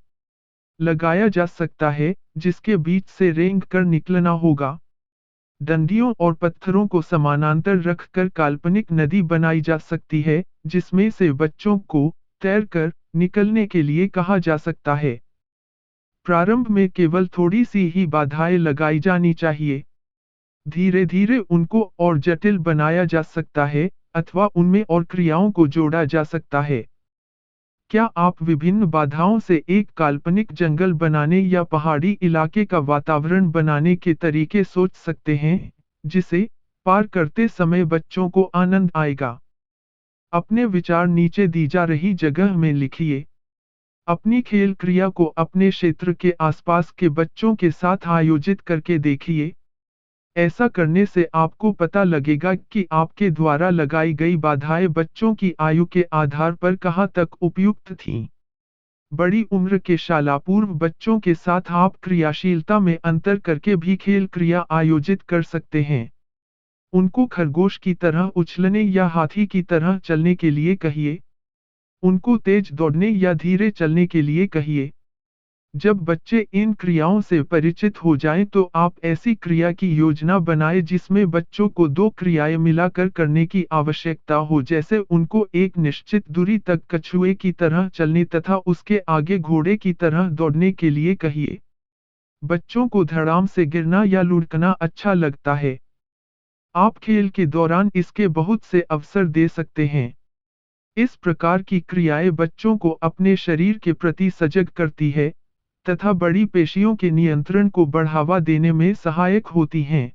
लगाया जा सकता है, जिसके बीच से रेंग कर निकलना होगा। डंडियों और पत्थरों को समानांतर रखकर काल्पनिक नदी बनाई जा सकती है, जिसमें से बच्चों को तैरकर निकलने के लिए कहा जा सकता है। प्रारंभ में केवल थोड़ी सी ही बाधाएं लगाई जानी चाहिए। धीरे धीरे उनको और जटिल बनाया जा सकता है, अथवा उनमें और क्रियाओं को जोड़ा जा सकता है। क्या आप विभिन्न बाधाओं से एक काल्पनिक जंगल बनाने या पहाड़ी इलाके का वातावरण बनाने के तरीके सोच सकते हैं, जिसे पार करते समय बच्चों को आनंद आएगा? अपने विचार नीचे दी जा रही जगह में लिखिए। अपनी खेल क्रिया को अपने क्षेत्र के आसपास के बच्चों के साथ आयोजित करके देखिए। ऐसा करने से आपको पता लगेगा कि आपके द्वारा लगाई गई बाधाएं बच्चों की आयु के आधार पर कहां तक उपयुक्त थीं। बड़ी उम्र के शालापूर्व बच्चों के साथ आप क्रियाशीलता में अंतर करके भी खेल क्रिया आयोजित कर सकते हैं। उनको खरगोश की तरह उछलने या हाथी की तरह चलने के लिए कहिए। उनको तेज दौड़ने या धीरे चलने के लिए कहिए। जब बच्चे इन क्रियाओं से परिचित हो जाएं तो आप ऐसी क्रिया की योजना बनाएं जिसमें बच्चों को दो क्रियाएं मिलाकर करने की आवश्यकता हो, जैसे उनको एक निश्चित दूरी तक कछुए की तरह चलने तथा उसके आगे घोड़े की तरह दौड़ने के लिए कहिए। बच्चों को धड़ाम से गिरना या लुढ़कना अच्छा लगता है। आप खेल के दौरान इसके बहुत से अवसर दे सकते हैं। इस प्रकार की क्रियाएं बच्चों को अपने शरीर के प्रति सजग करती है तथा बड़ी पेशियों के नियंत्रण को बढ़ावा देने में सहायक होती हैं।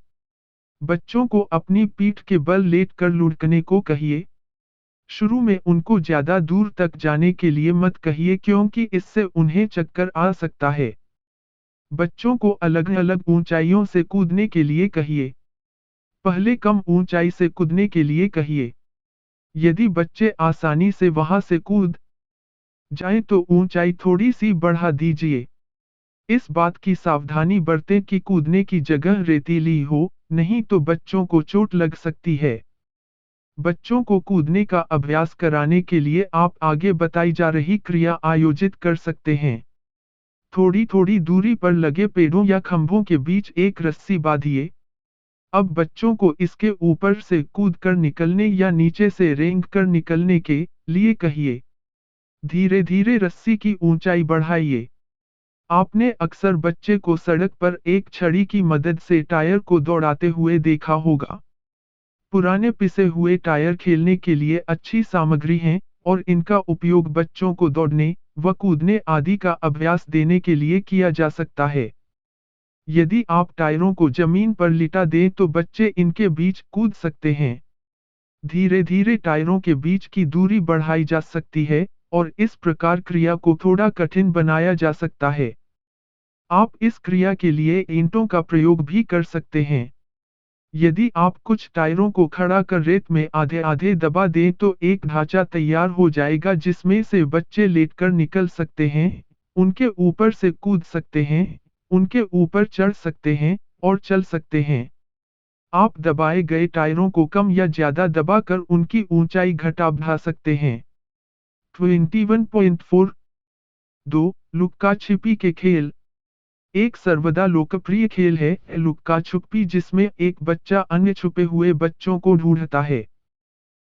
बच्चों को अपनी पीठ के बल लेटकर लुढ़कने को कहिए। शुरू में उनको ज्यादा दूर तक जाने के लिए मत कहिए, क्योंकि इससे उन्हें चक्कर आ सकता है। बच्चों को अलग अलग ऊंचाइयों से कूदने के लिए कहिए। पहले कम ऊंचाई से कूदने के लिए कहिए। यदि बच्चे आसानी से वहां से कूद जाएं तो ऊंचाई थोड़ी सी बढ़ा दीजिए। इस बात की सावधानी बरतें कि कूदने की जगह रेतीली हो, नहीं तो बच्चों को चोट लग सकती है। बच्चों को कूदने का अभ्यास कराने के लिए आप आगे बताई जा रही क्रिया आयोजित कर सकते हैं। थोड़ी थोड़ी दूरी पर लगे पेड़ों या खंभों के बीच एक रस्सी बांधिए। अब बच्चों को इसके ऊपर से कूद कर निकलने या नीचे से रेंग कर निकलने के लिए कहिए। धीरे धीरे रस्सी की ऊंचाई बढ़ाइए। आपने अक्सर बच्चे को सड़क पर एक छड़ी की मदद से टायर को दौड़ाते हुए देखा होगा। पुराने पिसे हुए टायर खेलने के लिए अच्छी सामग्री हैं और इनका उपयोग बच्चों को दौड़ने व कूदने आदि का अभ्यास देने के लिए किया जा सकता है। यदि आप टायरों को जमीन पर लिटा दें तो बच्चे इनके बीच कूद सकते हैं। धीरे धीरे टायरों के बीच की दूरी बढ़ाई जा सकती है और इस प्रकार क्रिया को थोड़ा कठिन बनाया जा सकता है। आप इस क्रिया के लिए ईंटों का प्रयोग भी कर सकते हैं। यदि आप कुछ टायरों को खड़ा कर रेत में आधे आधे दबा दें तो एक ढांचा तैयार हो जाएगा जिसमें से बच्चे लेटकर निकल सकते हैं, उनके ऊपर से कूद सकते हैं, उनके ऊपर चढ़ सकते हैं और चल सकते हैं। आप दबाए गए टायरों को कम या ज्यादा दबाकर उनकी ऊंचाई घटा बढ़ा सकते हैं। 21.4 2. लुक्का छिपी के खेल। एक सर्वदा लोकप्रिय खेल है लुक्का छुपी जिसमें एक बच्चा अन्य छुपे हुए बच्चों को ढूंढता है।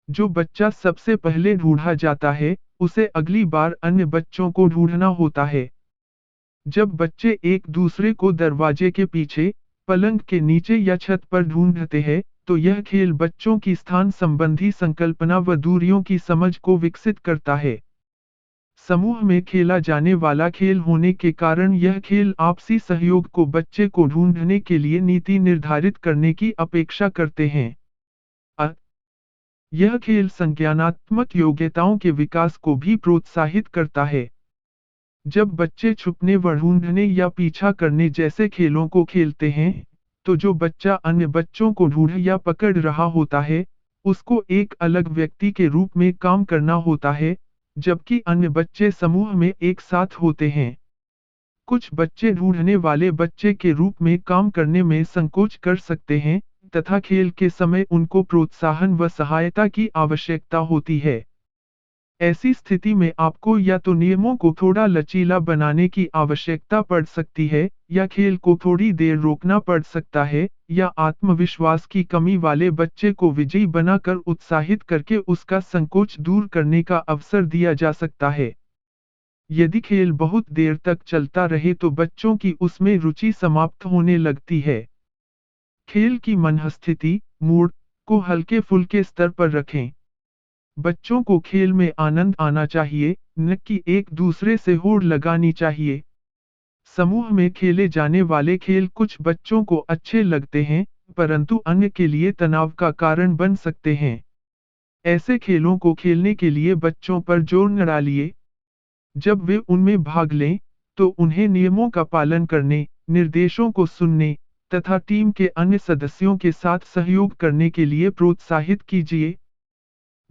जो बच्चा सबसे पहले ढूंढा जाता है, उसे अगली बार अन्य बच्चों को ढूंढना होता है। जब बच्चे एक दूसरे को दरवाजे के पीछे, पलंग के नीचे या छत पर ढूंढते हैं, तो यह खेल बच्चों की स्थान संबंधी संकल्पना व दूरियों की समझ को विकसित करता है। समूह में खेला जाने वाला खेल होने के कारण यह खेल आपसी सहयोग को बच्चे को ढूंढने के लिए नीति निर्धारित करने की अपेक्षा करते हैं। यह खेल संज्ञानात्मक योग्यताओं के विकास को भी प्रोत्साहित करता है। जब बच्चे छुपने व ढूंढने या पीछा करने जैसे खेलों को खेलते हैं, तो जो बच्चा अन्य बच्चों को ढूंढ या पकड़ रहा होता है, उसको एक अलग व्यक्ति के रूप में काम करना होता है, जबकि अन्य बच्चे समूह में एक साथ होते हैं। कुछ बच्चे ढूंढने वाले बच्चे के रूप में काम करने में संकोच कर सकते हैं, तथा खेल के समय उनको प्रोत्साहन व सहायता की आवश्यकता होती है। ऐसी स्थिति में आपको या तो नियमों को थोड़ा लचीला बनाने की आवश्यकता पड़ सकती है, या खेल को थोड़ी देर रोकना पड़ सकता है, या आत्मविश्वास की कमी वाले बच्चे को विजयी बनाकर उत्साहित करके उसका संकोच दूर करने का अवसर दिया जा सकता है। यदि खेल बहुत देर तक चलता रहे तो बच्चों की उसमें रुचि समाप्त होने लगती है। खेल की मनःस्थिति, मूड को हल्के फुल्के स्तर पर रखें। बच्चों को खेल में आनंद आना चाहिए, न कि एक दूसरे से होड़ लगानी चाहिए। समूह में खेले जाने वाले खेल कुछ बच्चों को अच्छे लगते हैं, परंतु अन्य के लिए तनाव का कारण बन सकते हैं। ऐसे खेलों को खेलने के लिए बच्चों पर जोर न डालिए। जब वे उनमें भाग लें, तो उन्हें नियमों का पालन करने, निर्देशों को सुनने, तथा टीम के अन्य सदस्यों के साथ सहयोग करने के लिए प्रोत्साहित कीजिए।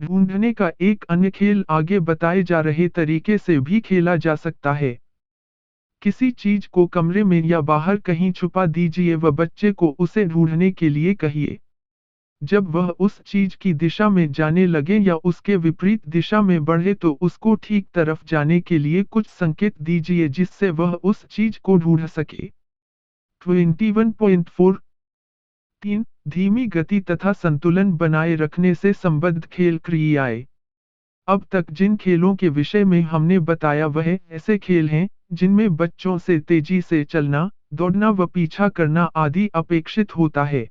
ढूंढने का एक अन्य खेल आगे बताए जा रहे तरीके से भी खेला जा सकता है। किसी चीज को कमरे में या बाहर कहीं छुपा दीजिए व बच्चे को उसे ढूंढने के लिए कहिए। जब वह उस चीज की दिशा में जाने लगे या उसके विपरीत दिशा में बढ़े तो उसको ठीक तरफ जाने के लिए कुछ संकेत दीजिए जिससे वह उस चीज को ढूंढ सके। 21.4 3. धीमी गति तथा संतुलन बनाए रखने से संबद्ध खेल क्रियाएं। अब तक जिन खेलों के विषय में हमने बताया वह ऐसे खेल हैं, जिनमें बच्चों से तेजी से चलना, दौड़ना व पीछा करना आदि अपेक्षित होता है।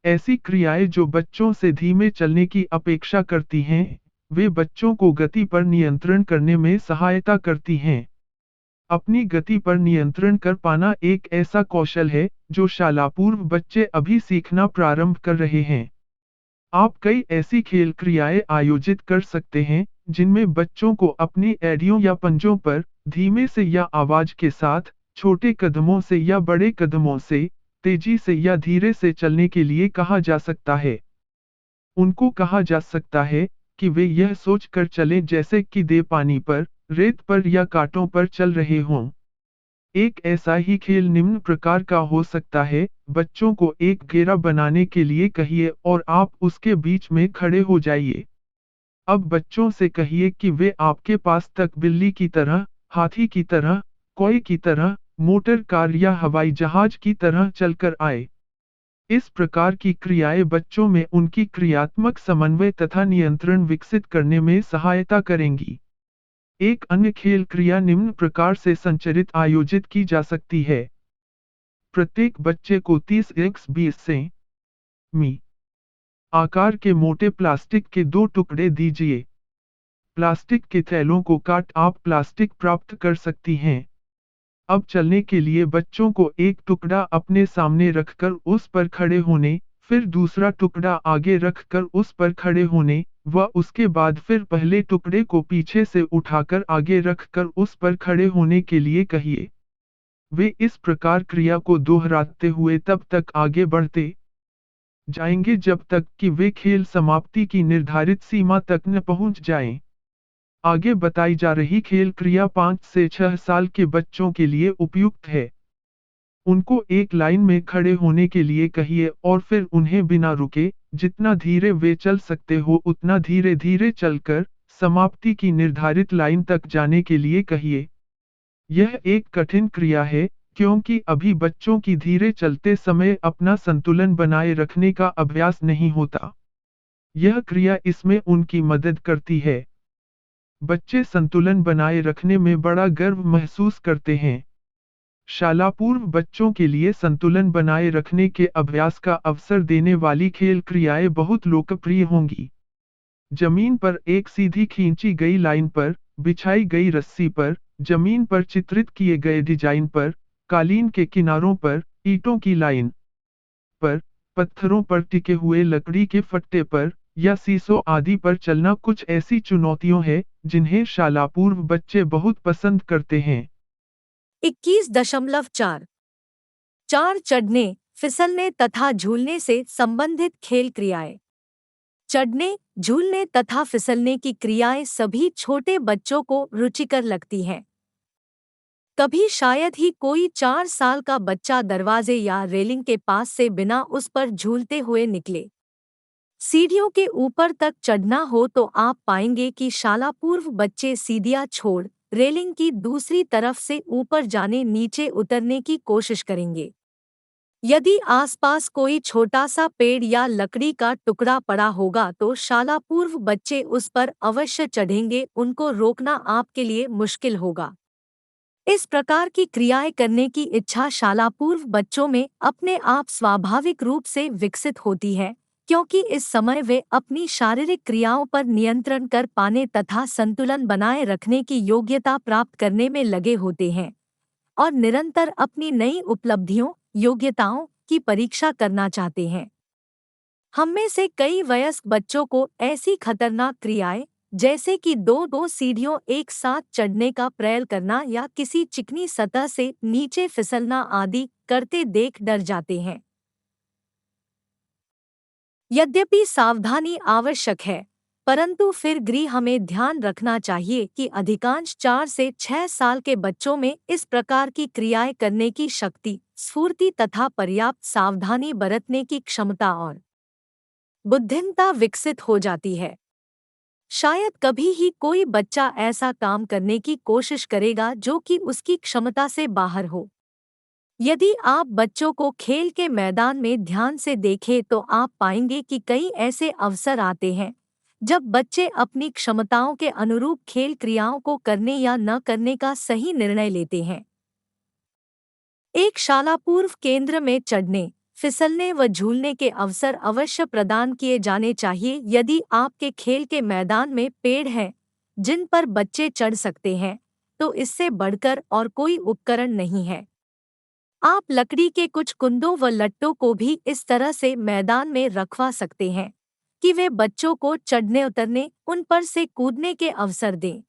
ऐसी क्रियाएं जो बच्चों से धीमे चलने की अपेक्षा करती हैं, वे बच्चों को गति पर नियंत्रण करने में सहायता करती हैं। अपनी गति पर नियंत्रण कर पाना एक ऐसा कौशल है, जो शालापूर्व बच्चे अभी सीखना प्रारंभ कर रहे हैं। आप कई ऐसी खेल क्रियाएं आयोजित कर सकते हैं, जिनमें बच्चों को अपनी एड़ियों या पंजों पर, धीमे से या आवाज के साथ, छोटे कदमों से या बड़े कदमों से, तेजी से या धीरे से चलने के लिए कहा जा सकता है। उनको कहा जा सकता है, कि वे यह सोच कर चलें जैसे कि दे पानी पर, रेत पर या कांटों पर चल रहे हों। एक ऐसा ही खेल निम्न प्रकार का हो सकता है, बच्चों को एक घेरा बनाने के लिए कहिए और आप उसके बीच में खड़े हो जाइए। अब बच्चों से कहिए कि वे आपके पास तक बिल्ली की तरह, हाथी की तरह, कोए की तरह, मोटर कार या हवाई जहाज की तरह चलकर आए। इस प्रकार की क्रियाएं बच्चों में उनकी क्रियात्मक समन्वय तथा नियंत्रण विकसित करने में सहायता करेंगी। एक अन्य खेल क्रिया निम्न प्रकार से संचरित आयोजित की जा सकती है। प्रत्येक बच्चे को 30x20 सेमी आकार के मोटे प्लास्टिक के 2 टुकड़े दीजिए। प्लास्टिक के थैलों को काट आप प्लास्टिक प्राप्त कर सकती हैं। अब चलने के लिए बच्चों को एक टुकड़ा अपने सामने रखकर उस पर खड़े होने, फिर दूसरा टुकड़ा आगे रखकर उस पर खड़े होने, व उसके बाद फिर पहले टुकड़े को पीछे से उठाकर आगे रखकर उस पर खड़े होने के लिए कहिए। वे इस प्रकार क्रिया को दोहराते हुए तब तक आगे बढ़ते जाएंगे जब तक कि वे खेल समाप्ति की निर्धारित सीमा तक न पहुंच जाएं। आगे बताई जा रही खेल क्रिया 5 से 6 साल के बच्चों के लिए उपयुक्त है। उनको एक लाइन में खड़े होने के लिए कहिए और फिर उन्हें बिना रुके, जितना धीरे वे चल सकते हो उतना धीरे धीरे चलकर, समाप्ति की निर्धारित लाइन तक जाने के लिए कहिए। यह एक कठिन क्रिया है, क्योंकि अभी बच्चों की धीरे चलते समय अपना संतुलन बनाए रखने का अभ्यास नहीं होता। यह क्रिया इसमें उनकी मदद करती है। बच्चे संतुलन बनाए रखने में बड़ा गर्व महसूस करते हैं। शाला पूर्व बच्चों के लिए संतुलन बनाए रखने के अभ्यास का अवसर देने वाली खेल क्रियाएं बहुत लोकप्रिय होंगी। जमीन पर एक सीधी खींची गई लाइन पर, बिछाई गई रस्सी पर, जमीन पर चित्रित किए गए डिजाइन पर, कालीन के किनारों पर, ईंटों की लाइन पर, पत्थरों पर टिके हुए लकड़ी के फट्टे पर, या शीशों आदि पर चलना कुछ ऐसी चुनौतियां हैं, जिन्हें शालापूर्व बच्चे बहुत पसंद करते हैं। 21.4 4 चढ़ने, फिसलने तथा झूलने से संबंधित खेल क्रियाएं। चढ़ने, झूलने तथा फिसलने की क्रियाएं सभी छोटे बच्चों को रुचिकर लगती हैं। कभी शायद ही कोई 4 साल का बच्चा दरवाजे या रेलिंग के पास से बिना उस पर झूलते हुए निकले। सीढ़ियों के ऊपर तक चढ़ना हो तो आप पाएंगे कि शालापूर्व बच्चे सीढ़ियां छोड़ रेलिंग की दूसरी तरफ से ऊपर जाने नीचे उतरने की कोशिश करेंगे। यदि आसपास कोई छोटा सा पेड़ या लकड़ी का टुकड़ा पड़ा होगा तो शालापूर्व बच्चे उस पर अवश्य चढ़ेंगे, उनको रोकना आपके लिए मुश्किल होगा। इस प्रकार की क्रियाएं करने की इच्छा शालापूर्व बच्चों में अपने आप स्वाभाविक रूप से विकसित होती है, क्योंकि इस समय वे अपनी शारीरिक क्रियाओं पर नियंत्रण कर पाने तथा संतुलन बनाए रखने की योग्यता प्राप्त करने में लगे होते हैं और निरंतर अपनी नई उपलब्धियों, योग्यताओं की परीक्षा करना चाहते हैं। हम में से कई वयस्क बच्चों को ऐसी खतरनाक क्रियाएं जैसे कि दो सीढ़ियों एक साथ चढ़ने का प्रयास करना या किसी चिकनी सतह से नीचे फिसलना आदि करते देख डर जाते हैं। यद्यपि सावधानी आवश्यक है, परंतु फिर भी हमें ध्यान रखना चाहिए कि अधिकांश 4 से 6 साल के बच्चों में इस प्रकार की क्रियाएं करने की शक्ति, स्फूर्ति तथा पर्याप्त सावधानी बरतने की क्षमता और बुद्धिमत्ता विकसित हो जाती है। शायद कभी ही कोई बच्चा ऐसा काम करने की कोशिश करेगा जो कि उसकी क्षमता से बाहर हो। यदि आप बच्चों को खेल के मैदान में ध्यान से देखें तो आप पाएंगे कि कई ऐसे अवसर आते हैं जब बच्चे अपनी क्षमताओं के अनुरूप खेल क्रियाओं को करने या न करने का सही निर्णय लेते हैं। एक शालापूर्व केंद्र में चढ़ने, फिसलने व झूलने के अवसर अवश्य प्रदान किए जाने चाहिए। यदि आपके खेल के मैदान में पेड़ हैं जिन पर बच्चे चढ़ सकते हैं, तो इससे बढ़कर और कोई उपकरण नहीं है। आप लकड़ी के कुछ कुंदों व लट्टों को भी इस तरह से मैदान में रखवा सकते हैं कि वे बच्चों को चढ़ने उतरने, उन पर से कूदने के अवसर दें।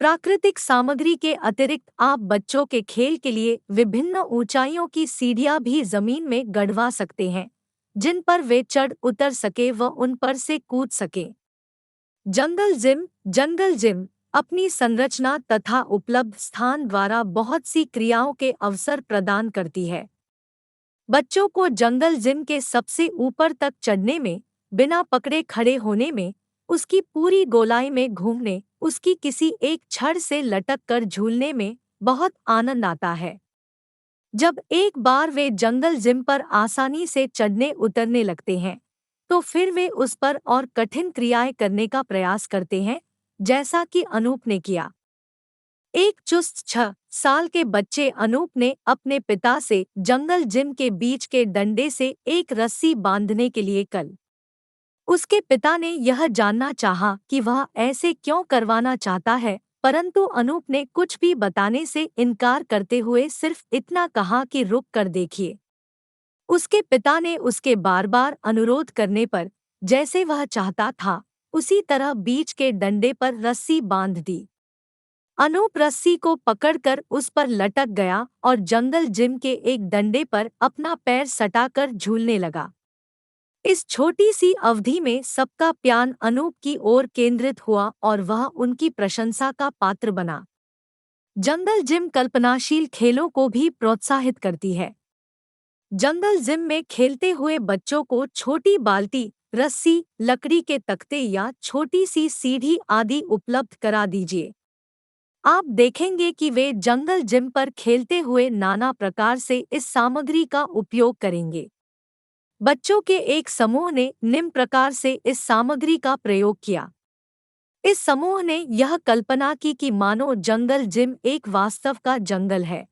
प्राकृतिक सामग्री के अतिरिक्त आप बच्चों के खेल के लिए विभिन्न ऊंचाइयों की सीढ़ियां भी जमीन में गड़वा सकते हैं, जिन पर वे चढ़ उतर सके व उन पर से कूद सके। जंगल जिम अपनी संरचना तथा उपलब्ध स्थान द्वारा बहुत सी क्रियाओं के अवसर प्रदान करती है। बच्चों को जंगल जिम के सबसे ऊपर तक चढ़ने में, बिना पकड़े खड़े होने में, उसकी पूरी गोलाई में घूमने, उसकी किसी एक छड़ से लटक कर झूलने में बहुत आनंद आता है। जब एक बार वे जंगल जिम पर आसानी से चढ़ने उतरने लगते हैं, तो फिर वे उस पर और कठिन क्रियाएं करने का प्रयास करते हैं, जैसा कि अनूप ने किया। एक चुस्त 6 साल के बच्चे अनूप ने अपने पिता से जंगल जिम के बीच के डंडे से एक रस्सी बांधने के लिए कल। उसके पिता ने यह जानना चाहा कि वह ऐसे क्यों करवाना चाहता है, परंतु अनूप ने कुछ भी बताने से इनकार करते हुए सिर्फ इतना कहा कि रुक कर देखिए। उसके पिता ने उसके बार बार अनुरोध करने पर, जैसे वह चाहता था उसी तरह बीच के डंडे पर रस्सी बांध दी। अनूप रस्सी को पकड़कर उस पर लटक गया और जंगल जिम के एक डंडे पर अपना पैर सटाकर झूलने लगा। इस छोटी सी अवधि में सबका ध्यान अनूप की ओर केंद्रित हुआ और वह उनकी प्रशंसा का पात्र बना। जंगल जिम कल्पनाशील खेलों को भी प्रोत्साहित करती है। जंगल जिम में खेलते हुए बच्चों को छोटी बाल्टी, रस्सी, लकड़ी के तख्ते या छोटी सी सीढ़ी आदि उपलब्ध करा दीजिए। आप देखेंगे कि वे जंगल जिम पर खेलते हुए नाना प्रकार से इस सामग्री का उपयोग करेंगे। बच्चों के एक समूह ने निम्न प्रकार से इस सामग्री का प्रयोग किया। इस समूह ने यह कल्पना की कि मानो जंगल जिम एक वास्तव का जंगल है।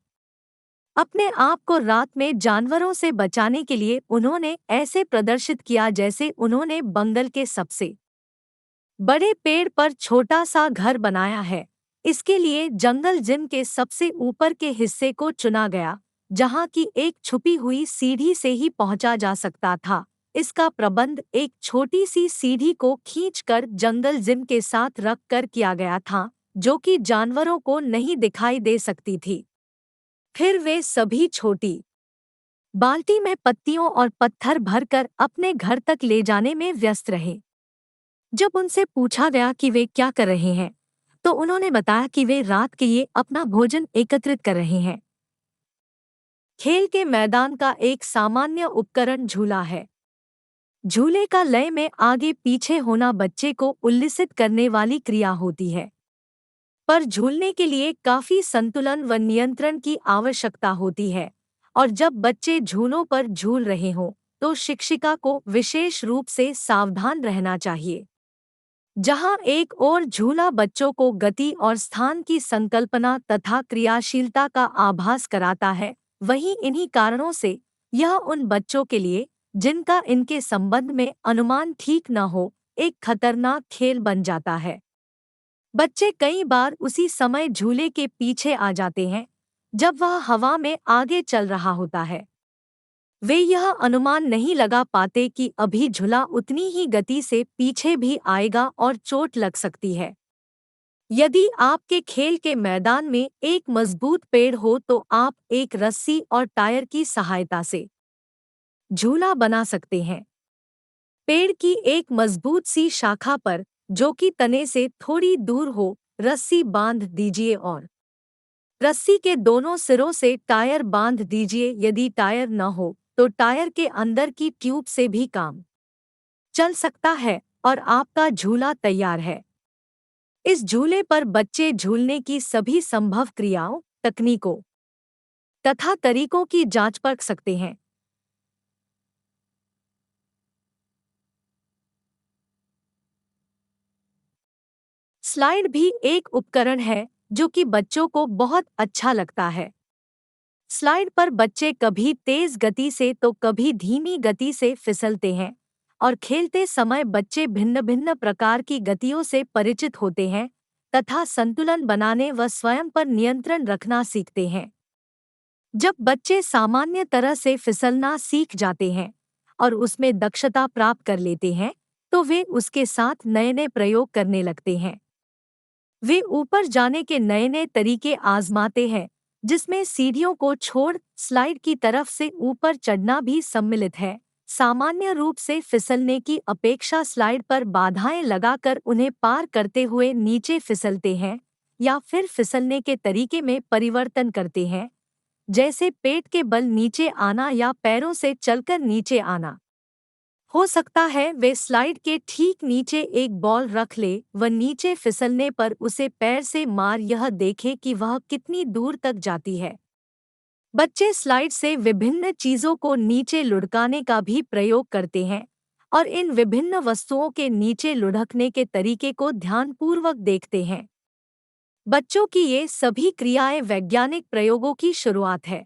अपने आप को रात में जानवरों से बचाने के लिए उन्होंने ऐसे प्रदर्शित किया जैसे उन्होंने बंगल के सबसे बड़े पेड़ पर छोटा सा घर बनाया है। इसके लिए जंगल जिम के सबसे ऊपर के हिस्से को चुना गया, जहां की एक छुपी हुई सीढ़ी से ही पहुंचा जा सकता था। इसका प्रबंध एक छोटी सी सीढ़ी को खींचकर जंगल जिम के साथ रख कर किया गया था, जो कि जानवरों को नहीं दिखाई दे सकती थी। फिर वे सभी छोटी बाल्टी में पत्तियों और पत्थर भरकर अपने घर तक ले जाने में व्यस्त रहे। जब उनसे पूछा गया कि वे क्या कर रहे हैं, तो उन्होंने बताया कि वे रात के लिए अपना भोजन एकत्रित कर रहे हैं। खेल के मैदान का एक सामान्य उपकरण झूला है। झूले का लय में आगे पीछे होना बच्चे को उल्लसित करने वाली क्रिया होती है, पर झूलने के लिए काफी संतुलन व नियंत्रण की आवश्यकता होती है, और जब बच्चे झूलों पर झूल रहे हों, तो शिक्षिका को विशेष रूप से सावधान रहना चाहिए। जहां एक और झूला बच्चों को गति और स्थान की संकल्पना तथा क्रियाशीलता का आभास कराता है, वहीं इन्हीं कारणों से यह उन बच्चों के लिए जिनका इनके संबंध में अनुमान ठीक न हो, एक खतरनाक खेल बन जाता है। बच्चे कई बार उसी समय झूले के पीछे आ जाते हैं जब वह हवा में आगे चल रहा होता है। वे यह अनुमान नहीं लगा पाते कि अभी झूला उतनी ही गति से पीछे भी आएगा और चोट लग सकती है। यदि आपके खेल के मैदान में एक मजबूत पेड़ हो तो आप एक रस्सी और टायर की सहायता से झूला बना सकते हैं। पेड़ की एक मजबूत सी शाखा पर, जो कि तने से थोड़ी दूर हो, रस्सी बांध दीजिए और रस्सी के दोनों सिरों से टायर बांध दीजिए। यदि टायर न हो तो टायर के अंदर की ट्यूब से भी काम चल सकता है और आपका झूला तैयार है। इस झूले पर बच्चे झूलने की सभी संभव क्रियाओं, तकनीकों तथा तरीकों की जांच परख सकते हैं। स्लाइड भी एक उपकरण है जो कि बच्चों को बहुत अच्छा लगता है। स्लाइड पर बच्चे कभी तेज गति से तो कभी धीमी गति से फिसलते हैं, और खेलते समय बच्चे भिन्न भिन्न प्रकार की गतियों से परिचित होते हैं तथा संतुलन बनाने व स्वयं पर नियंत्रण रखना सीखते हैं। जब बच्चे सामान्य तरह से फिसलना सीख जाते हैं और उसमें दक्षता प्राप्त कर लेते हैं, तो वे उसके साथ नए नए प्रयोग करने लगते हैं। वे ऊपर जाने के नए नए तरीके आजमाते हैं, जिसमें सीढ़ियों को छोड़ स्लाइड की तरफ से ऊपर चढ़ना भी सम्मिलित है, सामान्य रूप से फिसलने की अपेक्षा स्लाइड पर बाधाएं लगाकर उन्हें पार करते हुए नीचे फिसलते हैं या फिर फिसलने के तरीके में परिवर्तन करते हैं, जैसे पेट के बल नीचे आना या पैरों से चलकर नीचे आना। हो सकता है वे स्लाइड के ठीक नीचे एक बॉल रख ले व नीचे फिसलने पर उसे पैर से मार यह देखे कि वह कितनी दूर तक जाती है। बच्चे स्लाइड से विभिन्न चीजों को नीचे लुढ़काने का भी प्रयोग करते हैं और इन विभिन्न वस्तुओं के नीचे लुढ़कने के तरीके को ध्यानपूर्वक देखते हैं। बच्चों की ये सभी क्रियाएं वैज्ञानिक प्रयोगों की शुरुआत है।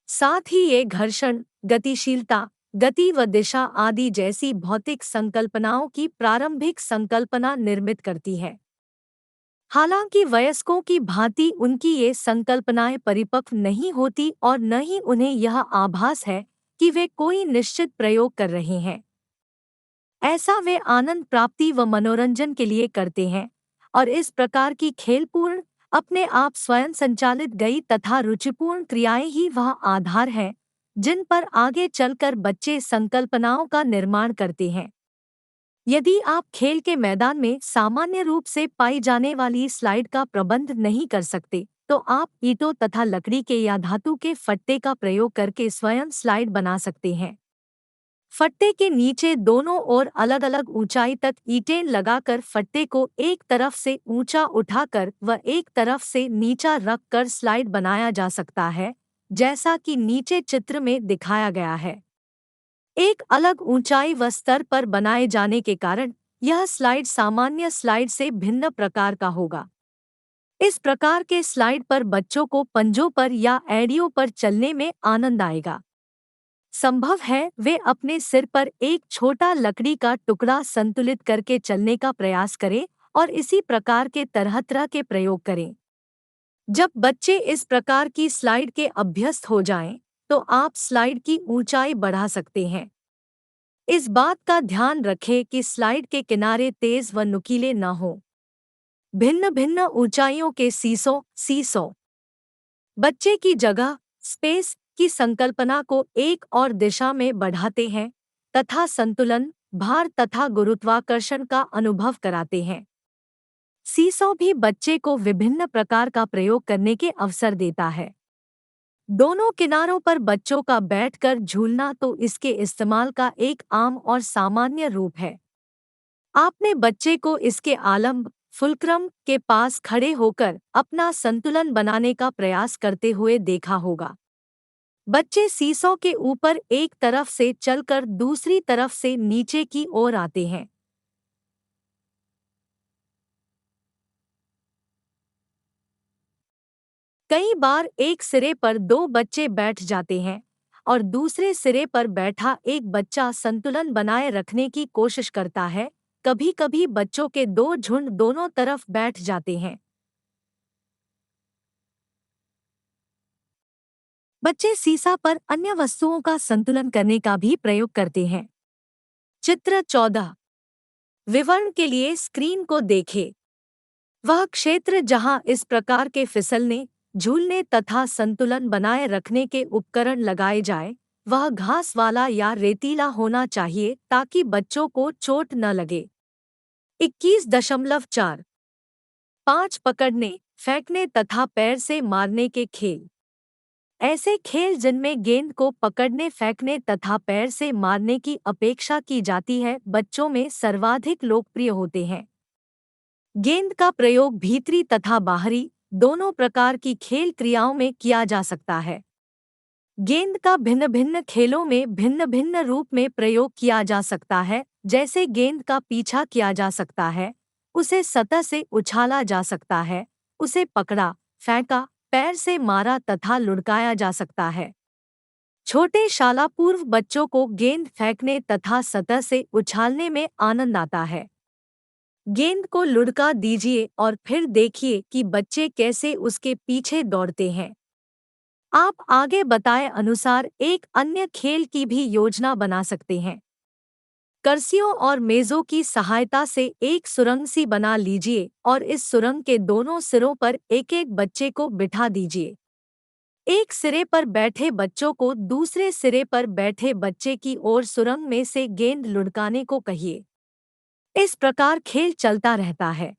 साथ ही ये घर्षण, गतिशीलता, गति व दिशा आदि जैसी भौतिक संकल्पनाओं की प्रारंभिक संकल्पना निर्मित करती है। हालांकि वयस्कों की भांति उनकी ये संकल्पनाएं परिपक्व नहीं होती और न ही उन्हें यह आभास है कि वे कोई निश्चित प्रयोग कर रहे हैं। ऐसा वे आनंद प्राप्ति व मनोरंजन के लिए करते हैं और इस प्रकार की खेलपूर्ण, अपने आप स्वयं संचालित गई तथा रुचिपूर्ण क्रियाएं ही वह आधार है जिन पर आगे चलकर बच्चे संकल्पनाओं का निर्माण करते हैं। यदि आप खेल के मैदान में सामान्य रूप से पाई जाने वाली स्लाइड का प्रबंध नहीं कर सकते, तो आप ईंटों तथा लकड़ी के या धातु के फट्टे का प्रयोग करके स्वयं स्लाइड बना सकते हैं। फट्टे के नीचे दोनों ओर अलग अलग ऊंचाई तक ईंटें लगाकर फट्टे को एक तरफ से ऊंचा उठाकर व एक तरफ से नीचा रखकर स्लाइड बनाया जा सकता है, जैसा कि नीचे चित्र में दिखाया गया है। एक अलग ऊंचाई व स्तर पर बनाए जाने के कारण यह स्लाइड सामान्य स्लाइड से भिन्न प्रकार का होगा। इस प्रकार के स्लाइड पर बच्चों को पंजों पर या एड़ियों पर चलने में आनंद आएगा। संभव है वे अपने सिर पर एक छोटा लकड़ी का टुकड़ा संतुलित करके चलने का प्रयास करें और इसी प्रकार के तरह तरह के प्रयोग करें। जब बच्चे इस प्रकार की स्लाइड के अभ्यस्त हो जाएं, तो आप स्लाइड की ऊंचाई बढ़ा सकते हैं। इस बात का ध्यान रखें कि स्लाइड के किनारे तेज व नुकीले न हों। भिन्न भिन्न ऊंचाइयों के सीसो बच्चे की जगह, स्पेस की संकल्पना को एक और दिशा में बढ़ाते हैं तथा संतुलन, भार तथा गुरुत्वाकर्षण का अनुभव कराते हैं। सीसो भी बच्चे को विभिन्न प्रकार का प्रयोग करने के अवसर देता है। दोनों किनारों पर बच्चों का बैठकर झूलना तो इसके इस्तेमाल का एक आम और सामान्य रूप है। आपने बच्चे को इसके आलंब, फुलक्रम के पास खड़े होकर अपना संतुलन बनाने का प्रयास करते हुए देखा होगा। बच्चे सीसो के ऊपर एक तरफ से चलकर दूसरी तरफ से नीचे की ओर आते हैं। कई बार एक सिरे पर दो बच्चे बैठ जाते हैं और दूसरे सिरे पर बैठा एक बच्चा संतुलन बनाए रखने की कोशिश करता है। कभी कभी बच्चों के दो झुंड दोनों तरफ बैठ जाते हैं। बच्चे सीसा पर अन्य वस्तुओं का संतुलन करने का भी प्रयोग करते हैं। चित्र 14। विवरण के लिए स्क्रीन को देखें। वह क्षेत्र जहां इस प्रकार के फिसलने, झूलने तथा संतुलन बनाए रखने के उपकरण लगाए जाए, वह घास वाला या रेतीला होना चाहिए ताकि बच्चों को चोट न लगे। 21.4 5 पकड़ने, फेंकने तथा पैर से मारने के खेल। ऐसे खेल जिनमें गेंद को पकड़ने, फेंकने तथा पैर से मारने की अपेक्षा की जाती है, बच्चों में सर्वाधिक लोकप्रिय होते हैं। गेंद का प्रयोग भीतरी तथा बाहरी दोनों प्रकार की खेल क्रियाओं में किया जा सकता है। गेंद का भिन्न भिन्न खेलों में भिन्न भिन्न रूप में प्रयोग किया जा सकता है, जैसे गेंद का पीछा किया जा सकता है, उसे सतह से उछाला जा सकता है, उसे पकड़ा, फेंका, पैर से मारा तथा लुढ़काया जा सकता है। छोटे शालापूर्व बच्चों को गेंद फेंकने तथा सतह से उछालने में आनंद आता है। गेंद को लुढ़का दीजिए और फिर देखिए कि बच्चे कैसे उसके पीछे दौड़ते हैं। आप आगे बताए अनुसार एक अन्य खेल की भी योजना बना सकते हैं। कर्सियों और मेज़ों की सहायता से एक सुरंग सी बना लीजिए और इस सुरंग के दोनों सिरों पर एक एक बच्चे को बिठा दीजिए। एक सिरे पर बैठे बच्चों को दूसरे सिरे पर बैठे बच्चे की ओर सुरंग में से गेंद लुढ़काने को कहिए। इस प्रकार खेल चलता रहता है।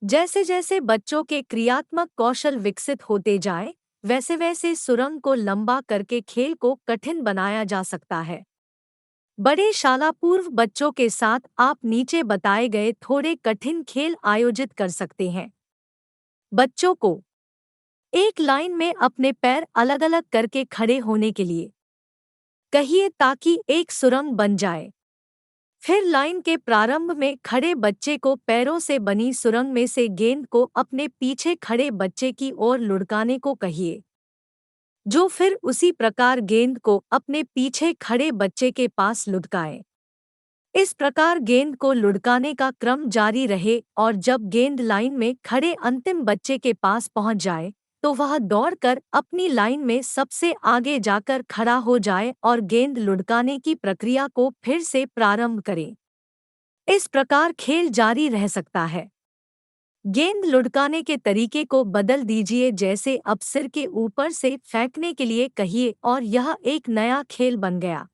जैसे जैसे बच्चों के क्रियात्मक कौशल विकसित होते जाएं, वैसे वैसे सुरंग को लंबा करके खेल को कठिन बनाया जा सकता है। बड़े शाला पूर्व बच्चों के साथ आप नीचे बताए गए थोड़े कठिन खेल आयोजित कर सकते हैं। बच्चों को एक लाइन में अपने पैर अलग अलग करके खड़े होने के लिए कहिए ताकि एक सुरंग बन जाए। फिर लाइन के प्रारंभ में खड़े बच्चे को पैरों से बनी सुरंग में से गेंद को अपने पीछे खड़े बच्चे की ओर लुढ़काने को कहिए, जो फिर उसी प्रकार गेंद को अपने पीछे खड़े बच्चे के पास लुढ़काए। इस प्रकार गेंद को लुढ़काने का क्रम जारी रहे और जब गेंद लाइन में खड़े अंतिम बच्चे के पास पहुंच जाए तो वह दौड़कर अपनी लाइन में सबसे आगे जाकर खड़ा हो जाए और गेंद लुढ़काने की प्रक्रिया को फिर से प्रारंभ करे। इस प्रकार खेल जारी रह सकता है। गेंद लुढ़काने के तरीके को बदल दीजिए, जैसे अब सिर के ऊपर से फेंकने के लिए कहिए और यह एक नया खेल बन गया।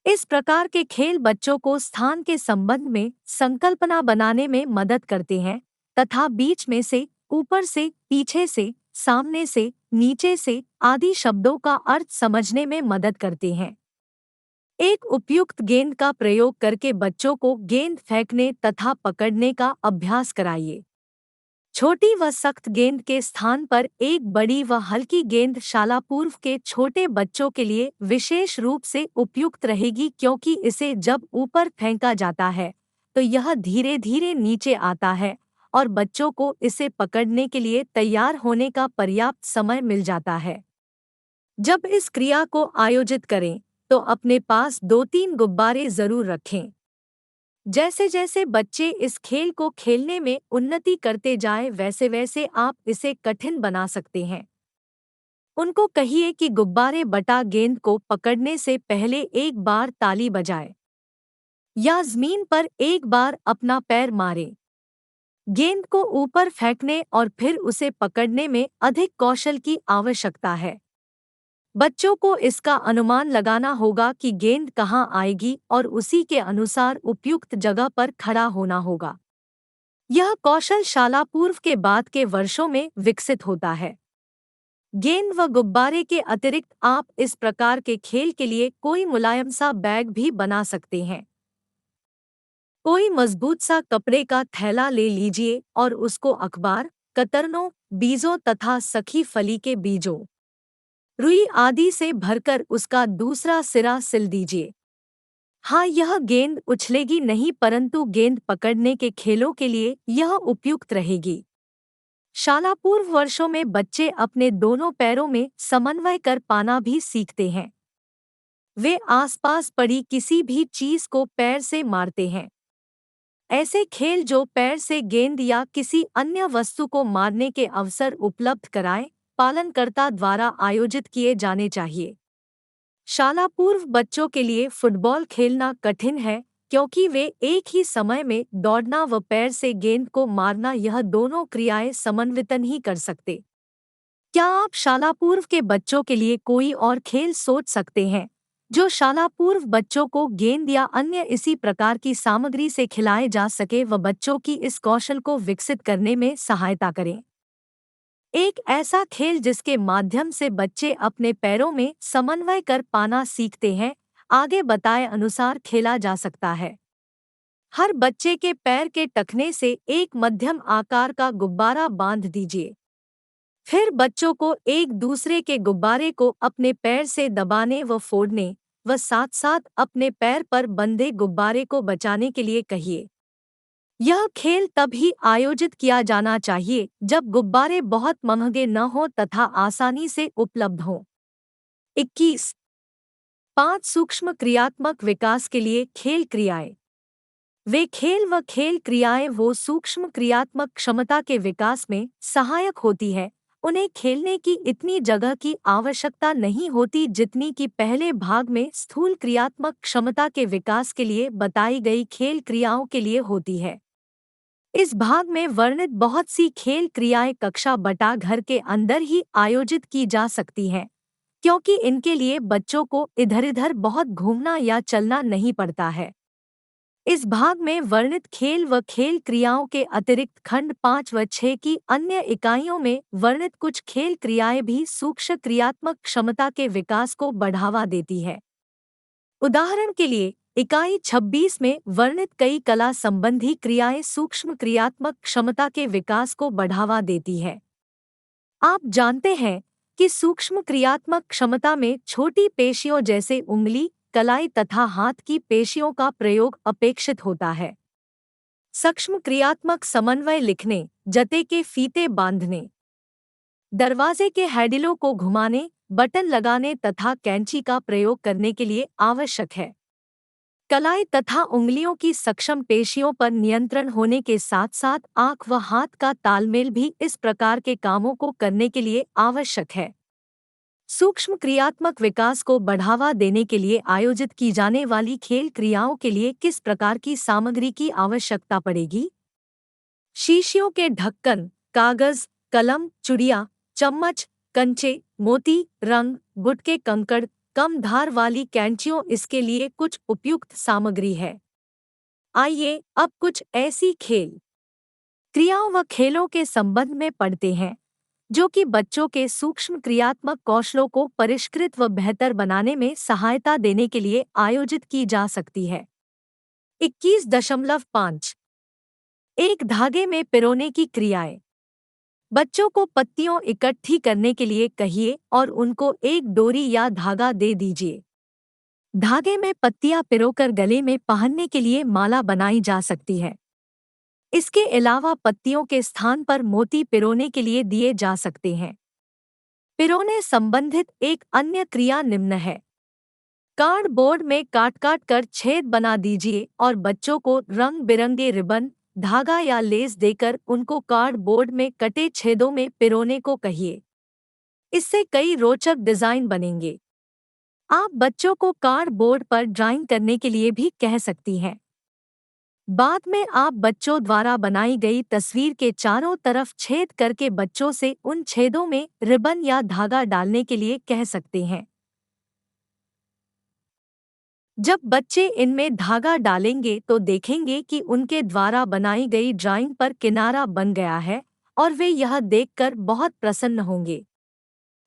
इस प्रकार के खेल बच्चों को स्थान के संबंध में संकल्पना बनाने में मदद करते हैं तथा बीच में से, ऊपर से, पीछे से, सामने से, नीचे से आदि शब्दों का अर्थ समझने में मदद करते हैं। एक उपयुक्त गेंद का प्रयोग करके बच्चों को गेंद फेंकने तथा पकड़ने का अभ्यास कराइए। छोटी व सख्त गेंद के स्थान पर एक बड़ी व हल्की गेंद शाला पूर्व के छोटे बच्चों के लिए विशेष रूप से उपयुक्त रहेगी, क्योंकि इसे जब ऊपर फेंका जाता है तो यह धीरे धीरे नीचे आता है और बच्चों को इसे पकड़ने के लिए तैयार होने का पर्याप्त समय मिल जाता है। जब इस क्रिया को आयोजित करें तो अपने पास 2-3 गुब्बारे जरूर रखें। जैसे जैसे बच्चे इस खेल को खेलने में उन्नति करते जाएं, वैसे वैसे आप इसे कठिन बना सकते हैं। उनको कहिए कि गुब्बारे बटा गेंद को पकड़ने से पहले एक बार ताली बजाए या जमीन पर एक बार अपना पैर मारे। गेंद को ऊपर फेंकने और फिर उसे पकड़ने में अधिक कौशल की आवश्यकता है। बच्चों को इसका अनुमान लगाना होगा कि गेंद कहाँ आएगी और उसी के अनुसार उपयुक्त जगह पर खड़ा होना होगा। यह कौशल शाला पूर्व के बाद के वर्षों में विकसित होता है। गेंद व गुब्बारे के अतिरिक्त आप इस प्रकार के खेल के लिए कोई मुलायम सा बैग भी बना सकते हैं। कोई मजबूत सा कपड़े का थैला ले लीजिए और उसको अखबार, कतरनों, बीजों तथा सखी फली के बीजों, रुई आदि से भरकर उसका दूसरा सिरा सिल दीजिए। हाँ, यह गेंद उछलेगी नहीं, परंतु गेंद पकड़ने के खेलों के लिए यह उपयुक्त रहेगी। शाला पूर्व वर्षों में बच्चे अपने दोनों पैरों में समन्वय कर पाना भी सीखते हैं। वे आसपास पड़ी किसी भी चीज को पैर से मारते हैं। ऐसे खेल जो पैर से गेंद या किसी अन्य वस्तु को मारने के अवसर उपलब्ध कराएं, पालनकर्ता द्वारा आयोजित किए जाने चाहिए। शाला पूर्व बच्चों के लिए फुटबॉल खेलना कठिन है, क्योंकि वे एक ही समय में दौड़ना व पैर से गेंद को मारना, यह दोनों क्रियाएं समन्वित नहीं कर सकते। क्या आप शाला पूर्व के बच्चों के लिए कोई और खेल सोच सकते हैं जो शाला पूर्व बच्चों को गेंद या अन्य इसी प्रकार की सामग्री से खिलाए जा सके व बच्चों की इस कौशल को विकसित करने में सहायता करें? एक ऐसा खेल जिसके माध्यम से बच्चे अपने पैरों में समन्वय कर पाना सीखते हैं, आगे बताए अनुसार खेला जा सकता है। हर बच्चे के पैर के टखने से एक मध्यम आकार का गुब्बारा बांध दीजिए। फिर बच्चों को एक दूसरे के गुब्बारे को अपने पैर से दबाने व फोड़ने व साथ साथ अपने पैर पर बंधे गुब्बारे को बचाने के लिए कहिए। यह खेल तभी आयोजित किया जाना चाहिए जब गुब्बारे बहुत महंगे न हो तथा आसानी से उपलब्ध हों। 21. 5 सूक्ष्म क्रियात्मक विकास के लिए खेल क्रियाएं। वे खेल व खेल क्रियाएं वो सूक्ष्म क्रियात्मक क्षमता के विकास में सहायक होती है। उन्हें खेलने की इतनी जगह की आवश्यकता नहीं होती जितनी कि पहले भाग में स्थूल क्रियात्मक क्षमता के विकास के लिए बताई गई खेल क्रियाओं के लिए होती है। इस भाग में वर्णित बहुत सी खेल क्रियाएं कक्षा बटा घर के अंदर ही आयोजित की जा सकती हैं, क्योंकि इनके लिए बच्चों को इधर-उधर बहुत घूमना या चलना नहीं पड़ता है। इस भाग में वर्णित खेल व खेल क्रियाओं के अतिरिक्त खंड 5 व 6 की अन्य इकाइयों में वर्णित कुछ खेल क्रियाएं भी सूक्ष्म क्रियात्मक क्षमता के विकास को बढ़ावा देती है। उदाहरण के लिए इकाई 26 में वर्णित कई कला संबंधी क्रियाएं सूक्ष्म क्रियात्मक क्षमता के विकास को बढ़ावा देती है। आप जानते हैं कि सूक्ष्म क्रियात्मक क्षमता में छोटी पेशियों जैसे उंगली, कलाई तथा हाथ की पेशियों का प्रयोग अपेक्षित होता है। सूक्ष्म क्रियात्मक समन्वय लिखने, जते के फीते बांधने, दरवाजे के हैंडलों को घुमाने, बटन लगाने तथा कैंची का प्रयोग करने के लिए आवश्यक है। कलाई तथा उंगलियों की सक्षम पेशियों पर नियंत्रण होने के साथ साथ आंख व हाथ का तालमेल भी इस प्रकार के कामों को करने के लिए आवश्यक है। सूक्ष्म क्रियात्मक विकास को बढ़ावा देने के लिए आयोजित की जाने वाली खेल क्रियाओं के लिए किस प्रकार की सामग्री की आवश्यकता पड़ेगी? शीशियों के ढक्कन, कागज, कलम, चुड़िया, चम्मच, कंचे, मोती, रंग, गुटके, कंकड़, कम धार वाली कैंचियों इसके लिए कुछ उपयुक्त सामग्री है। आइए अब कुछ ऐसी खेल क्रियाओं व खेलों के संबंध में पढ़ते हैं जो कि बच्चों के सूक्ष्म क्रियात्मक कौशलों को परिष्कृत व बेहतर बनाने में सहायता देने के लिए आयोजित की जा सकती है। 21.5 एक धागे में पिरोने की क्रियाएं। बच्चों को पत्तियों इकट्ठी करने के लिए कहिए और उनको एक डोरी या धागा दे दीजिए। धागे में पत्तियां पिरोकर गले में पहनने के लिए माला बनाई जा सकती है। इसके अलावा पत्तियों के स्थान पर मोती पिरोने के लिए दिए जा सकते हैं। पिरोने संबंधित एक अन्य क्रिया निम्न है। कार्डबोर्ड में काट कर छेद बना दीजिए और बच्चों को रंग बिरंगे रिबन, धागा या लेस देकर उनको कार्डबोर्ड में कटे छेदों में पिरोने को कहिए। इससे कई रोचक डिजाइन बनेंगे। आप बच्चों को कार्डबोर्ड पर ड्राइंग करने के लिए भी कह सकती हैं। बाद में आप बच्चों द्वारा बनाई गई तस्वीर के चारों तरफ छेद करके बच्चों से उन छेदों में रिबन या धागा डालने के लिए कह सकते हैं। जब बच्चे इनमें धागा डालेंगे तो देखेंगे कि उनके द्वारा बनाई गई ड्राइंग पर किनारा बन गया है और वे यह देखकर बहुत प्रसन्न होंगे।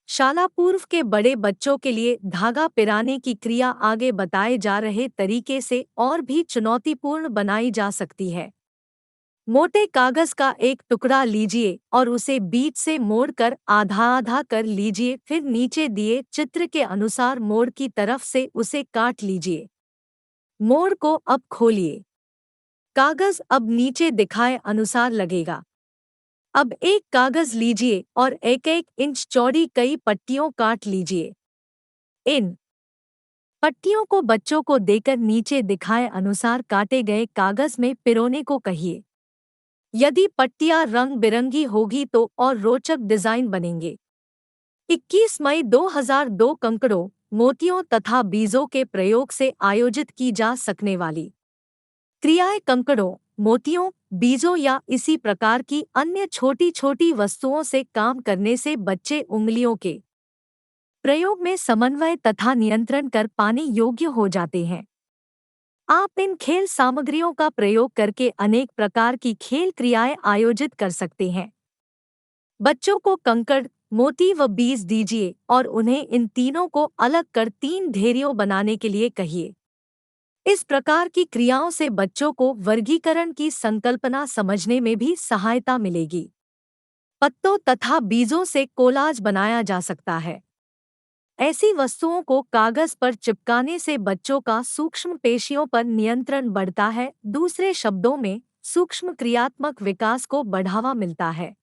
शाला पूर्व के बड़े बच्चों के लिए धागा पिराने की क्रिया आगे बताए जा रहे तरीके से और भी चुनौतीपूर्ण बनाई जा सकती है। मोटे कागज का एक टुकड़ा लीजिए और उसे बीच से मोड़कर आधा आधा कर लीजिए, फिर नीचे दिए चित्र के अनुसार मोड़ की तरफ से उसे काट लीजिए। मोड़ को अब खोलिए। कागज अब नीचे दिखाए अनुसार लगेगा। अब एक कागज लीजिए और 1-1 इंच चौड़ी कई पट्टियों काट लीजिए। इन पट्टियों को बच्चों को देकर नीचे दिखाए अनुसार काटे गए कागज में पिरोने को कहिए। यदि पट्टियां रंग बिरंगी होगी तो और रोचक डिजाइन बनेंगे। 21 मई 2002 कंकड़ों, मोतियों तथा बीजों के प्रयोग से आयोजित की जा सकने वाली क्रियाएं कंकड़ों, मोतियों, बीजों या इसी प्रकार की अन्य छोटी छोटी वस्तुओं से काम करने से बच्चे उंगलियों के प्रयोग में समन्वय तथा नियंत्रण कर पाने योग्य हो जाते हैं। आप इन खेल सामग्रियों का प्रयोग करके अनेक प्रकार की खेल क्रियाएं आयोजित कर सकते हैं। बच्चों को कंकड़, मोती व बीज दीजिए और उन्हें इन तीनों को अलग कर 3 ढेरियों बनाने के लिए कहिए। इस प्रकार की क्रियाओं से बच्चों को वर्गीकरण की संकल्पना समझने में भी सहायता मिलेगी। पत्तों तथा बीजों से कोलाज बनाया जा सकता है। ऐसी वस्तुओं को कागज पर चिपकाने से बच्चों का सूक्ष्म पेशियों पर नियंत्रण बढ़ता है। दूसरे शब्दों में सूक्ष्म क्रियात्मक विकास को बढ़ावा मिलता है।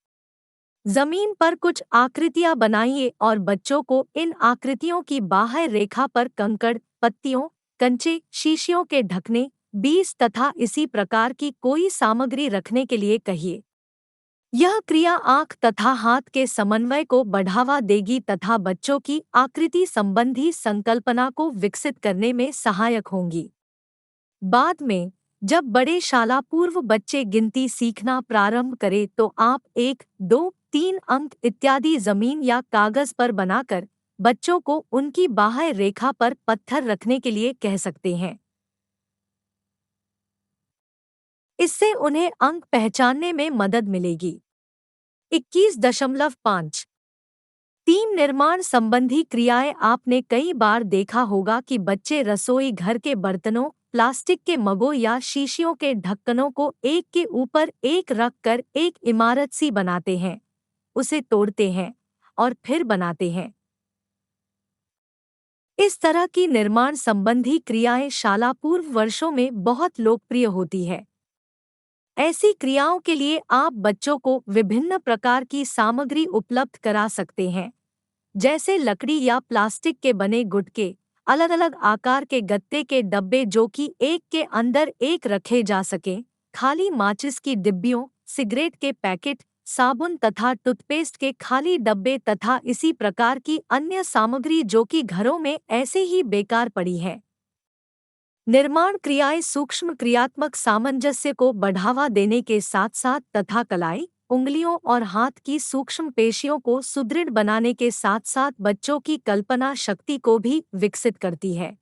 जमीन पर कुछ आकृतियां बनाइए और बच्चों को इन आकृतियों की बाह्य रेखा पर कंकड़, पत्तियों, कंचे, शीशियों के ढकने, बीज तथा इसी प्रकार की कोई सामग्री रखने के लिए कहिए। यह क्रिया आंख तथा हाथ के समन्वय को बढ़ावा देगी तथा बच्चों की आकृति संबंधी संकल्पना को विकसित करने में सहायक होंगी। बाद में जब बड़े शाला पूर्व बच्चे गिनती सीखना प्रारंभ करें तो आप 1, 2, 3 अंक इत्यादि जमीन या कागज पर बनाकर बच्चों को उनकी बाह्य रेखा पर पत्थर रखने के लिए कह सकते हैं। इससे उन्हें अंक पहचानने में मदद मिलेगी। 21.5 टीम निर्माण संबंधी क्रियाएं। आपने कई बार देखा होगा कि बच्चे रसोई घर के बर्तनों, प्लास्टिक के मगों या शीशियों के ढक्कनों को एक के ऊपर एक रखकर एक इमारत सी बनाते हैं, उसे तोड़ते हैं और फिर बनाते हैं। इस तरह की निर्माण संबंधी क्रियाएं शाला पूर्व वर्षों में बहुत लोकप्रिय होती है। ऐसी क्रियाओं के लिए आप बच्चों को विभिन्न प्रकार की सामग्री उपलब्ध करा सकते हैं, जैसे लकड़ी या प्लास्टिक के बने गुटके, अलग अलग आकार के गत्ते के डब्बे जो कि एक के अंदर एक रखे जा सकें, खाली माचिस की डिब्बियों, सिगरेट के पैकेट, साबुन तथा टूथपेस्ट के खाली डब्बे तथा इसी प्रकार की अन्य सामग्री जो कि घरों में ऐसे ही बेकार पड़ी है। निर्माण क्रियाएं सूक्ष्म क्रियात्मक सामंजस्य को बढ़ावा देने के साथ साथ तथा कलाई, उंगलियों और हाथ की सूक्ष्म पेशियों को सुदृढ़ बनाने के साथ साथ बच्चों की कल्पना शक्ति को भी विकसित करती है।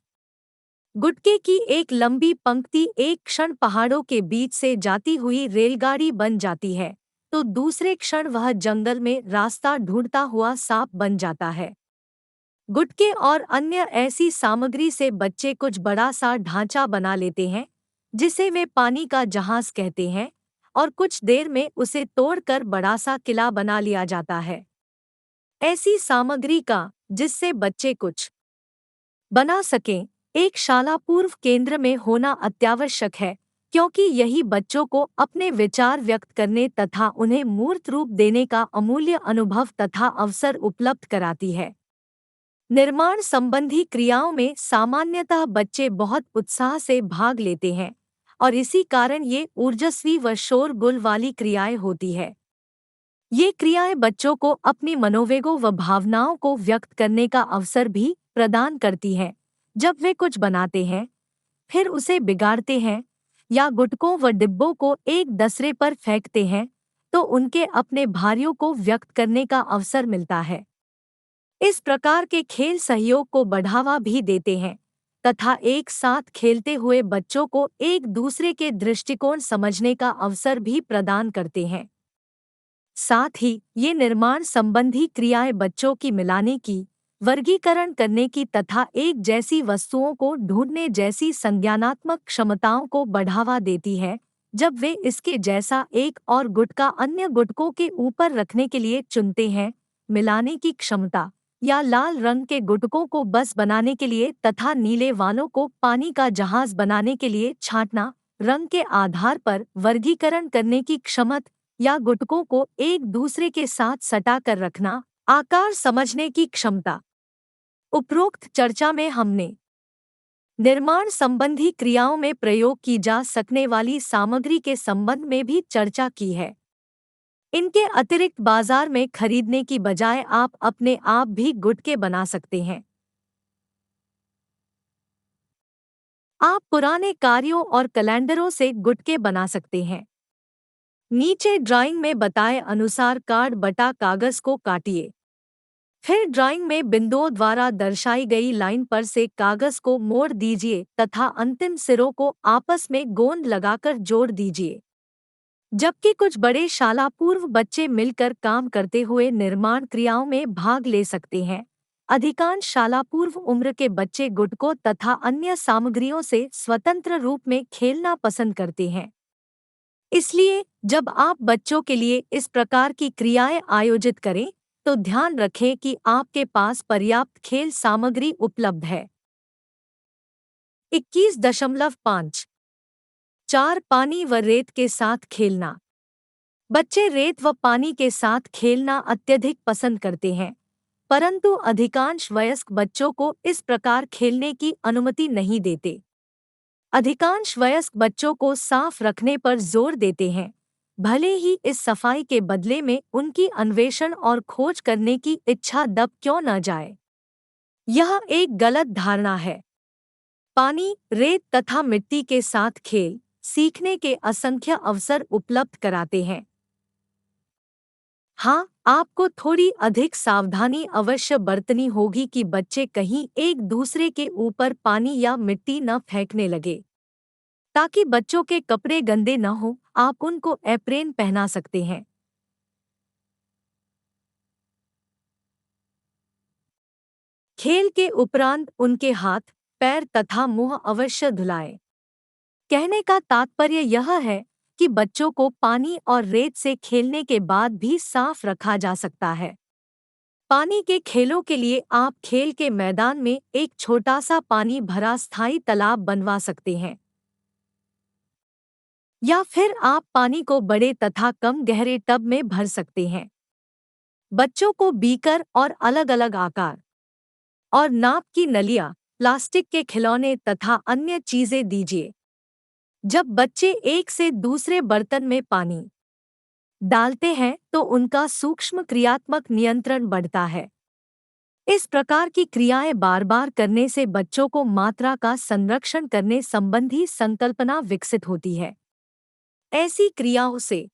गुटके की एक लंबी पंक्ति एक क्षण पहाड़ों के बीच से जाती हुई रेलगाड़ी बन जाती है, तो दूसरे क्षण वह जंगल में रास्ता ढूंढता हुआ सांप बन जाता है। गुटके और अन्य ऐसी सामग्री से बच्चे कुछ बड़ा सा ढांचा बना लेते हैं, जिसे वे पानी का जहाज कहते हैं, और कुछ देर में उसे तोड़कर बड़ा सा किला बना लिया जाता है। ऐसी सामग्री का जिससे बच्चे कुछ बना सकें, एक शाला पूर्व केंद्र में होना अत्यावश्यक है, क्योंकि यही बच्चों को अपने विचार व्यक्त करने तथा उन्हें मूर्त रूप देने का अमूल्य अनुभव तथा अवसर उपलब्ध कराती है। निर्माण संबंधी क्रियाओं में सामान्यतः बच्चे बहुत उत्साह से भाग लेते हैं और इसी कारण ये ऊर्जस्वी व शोरगुल वाली क्रियाएं होती है। ये क्रियाएं बच्चों को अपनी मनोवेगों व भावनाओं को व्यक्त करने का अवसर भी प्रदान करती हैं। जब वे कुछ बनाते हैं, फिर उसे बिगाड़ते हैं या गुटकों व डिब्बों को एक दूसरे पर फेंकते हैं, तो उनके अपने भारियों को व्यक्त करने का अवसर मिलता है। इस प्रकार के खेल सहयोग को बढ़ावा भी देते हैं तथा एक साथ खेलते हुए बच्चों को एक दूसरे के दृष्टिकोण समझने का अवसर भी प्रदान करते हैं। साथ ही ये निर्माण संबंधी क्रियाएं बच्चों की मिलाने की, वर्गीकरण करने की तथा एक जैसी वस्तुओं को ढूंढने जैसी संज्ञानात्मक क्षमताओं को बढ़ावा देती है। जब वे इसके जैसा एक और गुटका अन्य गुटकों के ऊपर रखने के लिए चुनते हैं, मिलाने की क्षमता या लाल रंग के गुटकों को बस बनाने के लिए तथा नीले वालों को पानी का जहाज बनाने के लिए छांटना, रंग के आधार पर वर्गीकरण करने की क्षमता या गुटकों को एक दूसरे के साथ सटा कर रखना, आकार समझने की क्षमता। उपरोक्त चर्चा में हमने निर्माण संबंधी क्रियाओं में प्रयोग की जा सकने वाली सामग्री के संबंध में भी चर्चा की है। इनके अतिरिक्त बाजार में खरीदने की बजाय आप अपने आप भी गुटके बना सकते हैं। आप पुराने कार्यों और कैलेंडरों से गुटके बना सकते हैं। नीचे ड्राइंग में बताए अनुसार कार्ड बटा कागज को काटिए। फिर ड्राइंग में बिंदुओं द्वारा दर्शाई गई लाइन पर से कागज को मोड़ दीजिए तथा अंतिम सिरों को आपस में गोंद लगाकर जोड़ दीजिए। जबकि कुछ बड़े शाला पूर्व बच्चे मिलकर काम करते हुए निर्माण क्रियाओं में भाग ले सकते हैं, अधिकांश शाला पूर्व उम्र के बच्चे गुटकों तथा अन्य सामग्रियों से स्वतंत्र रूप में खेलना पसंद करते हैं। इसलिए जब आप बच्चों के लिए इस प्रकार की क्रियाएं आयोजित करें, तो ध्यान रखें कि आपके पास पर्याप्त खेल सामग्री उपलब्ध है। 21.5 4 पानी व रेत के साथ खेलना। बच्चे रेत व पानी के साथ खेलना अत्यधिक पसंद करते हैं, परंतु अधिकांश वयस्क बच्चों को इस प्रकार खेलने की अनुमति नहीं देते। अधिकांश वयस्क बच्चों को साफ रखने पर जोर देते हैं, भले ही इस सफाई के बदले में उनकी अन्वेषण और खोज करने की इच्छा दब क्यों न जाए। यह एक गलत धारणा है। पानी, रेत तथा मिट्टी के साथ खेल सीखने के असंख्य अवसर उपलब्ध कराते हैं। हाँ, आपको थोड़ी अधिक सावधानी अवश्य बरतनी होगी कि बच्चे कहीं एक दूसरे के ऊपर पानी या मिट्टी न फेंकने लगे। ताकि बच्चों के कपड़े गंदे न हो, आप उनको एप्रेन पहना सकते हैं। खेल के उपरांत उनके हाथ, पैर तथा मुंह अवश्य धुलाएं। कहने का तात्पर्य यह है कि बच्चों को पानी और रेत से खेलने के बाद भी साफ रखा जा सकता है। पानी के खेलों के लिए आप खेल के मैदान में एक छोटा सा पानी भरा स्थायी तालाब बनवा सकते हैं। या फिर आप पानी को बड़े तथा कम गहरे टब में भर सकते हैं। बच्चों को बीकर और अलग-अलग आकार और नाप की नलियां, प्लास्टिक के खिलौने तथा अन्य चीजें दीजिए। जब बच्चे एक से दूसरे बर्तन में पानी डालते हैं तो उनका सूक्ष्म क्रियात्मक नियंत्रण बढ़ता है। इस प्रकार की क्रियाएं बार बार करने से बच्चों को मात्रा का संरक्षण करने संबंधी संकल्पना विकसित होती है। ऐसी क्रियाओं से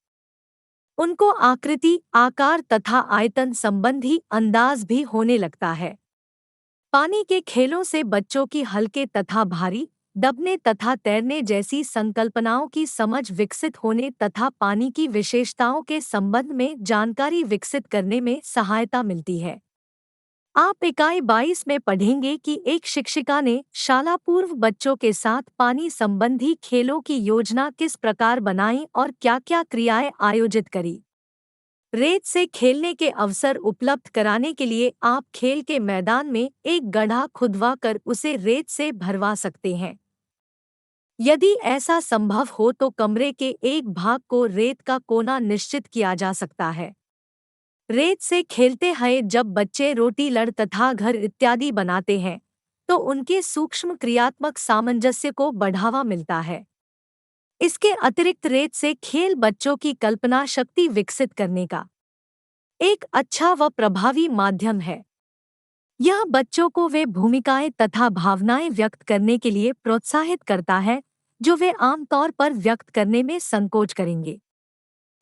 उनको आकृति, आकार तथा आयतन संबंधी अंदाज भी होने लगता है। पानी के खेलों से बच्चों की हल्के तथा भारी, दबने तथा तैरने जैसी संकल्पनाओं की समझ विकसित होने तथा पानी की विशेषताओं के संबंध में जानकारी विकसित करने में सहायता मिलती है। आप इकाई 22 में पढ़ेंगे कि एक शिक्षिका ने शाला पूर्व बच्चों के साथ पानी संबंधी खेलों की योजना किस प्रकार बनाई और क्या-क्या क्रियाएं आयोजित करी। रेत से खेलने के अवसर उपलब्ध कराने के लिए आप खेल के मैदान में एक गड्ढा खुदवा कर उसे रेत से भरवा सकते हैं। यदि ऐसा संभव हो तो कमरे के एक भाग को रेत का कोना निश्चित किया जा सकता है। रेत से खेलते हैं जब बच्चे रोटी लड़ तथा घर इत्यादि बनाते हैं तो उनके सूक्ष्म क्रियात्मक सामंजस्य को बढ़ावा मिलता है। इसके अतिरिक्त रेत से खेल बच्चों की कल्पना शक्ति विकसित करने का एक अच्छा व प्रभावी माध्यम है। यह बच्चों को वे भूमिकाएं तथा भावनाएं व्यक्त करने के लिए प्रोत्साहित करता है जो वे आमतौर पर व्यक्त करने में संकोच करेंगे।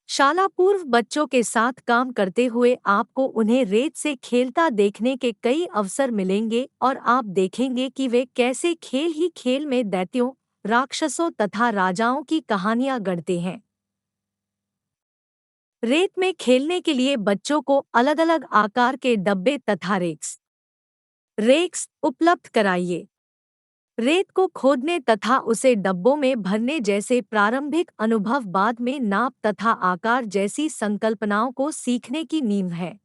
शाला पूर्व बच्चों के साथ काम करते हुए आपको उन्हें रेत से खेलता देखने के कई अवसर मिलेंगे और आप देखेंगे कि वे कैसे खेल ही खेल में दैत्यों, राक्षसों तथा राजाओं की कहानियां गढ़ते हैं। रेत में खेलने के लिए बच्चों को अलग-अलग आकार के डब्बे तथा रेक्स उपलब्ध कराइए। रेत को खोदने तथा उसे डब्बों में भरने जैसे प्रारंभिक अनुभव बाद में नाप तथा आकार जैसी संकल्पनाओं को सीखने की नींव है।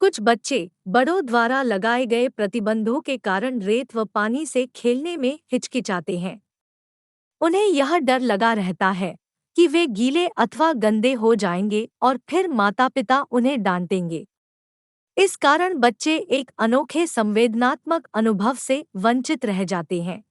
कुछ बच्चे बड़ों द्वारा लगाए गए प्रतिबंधों के कारण रेत व पानी से खेलने में हिचकिचाते हैं। उन्हें यह डर लगा रहता है कि वे गीले अथवा गंदे हो जाएंगे और फिर माता-पिता उन्हें डांटेंगे। इस कारण बच्चे एक अनोखे संवेदनात्मक अनुभव से वंचित रह जाते हैं।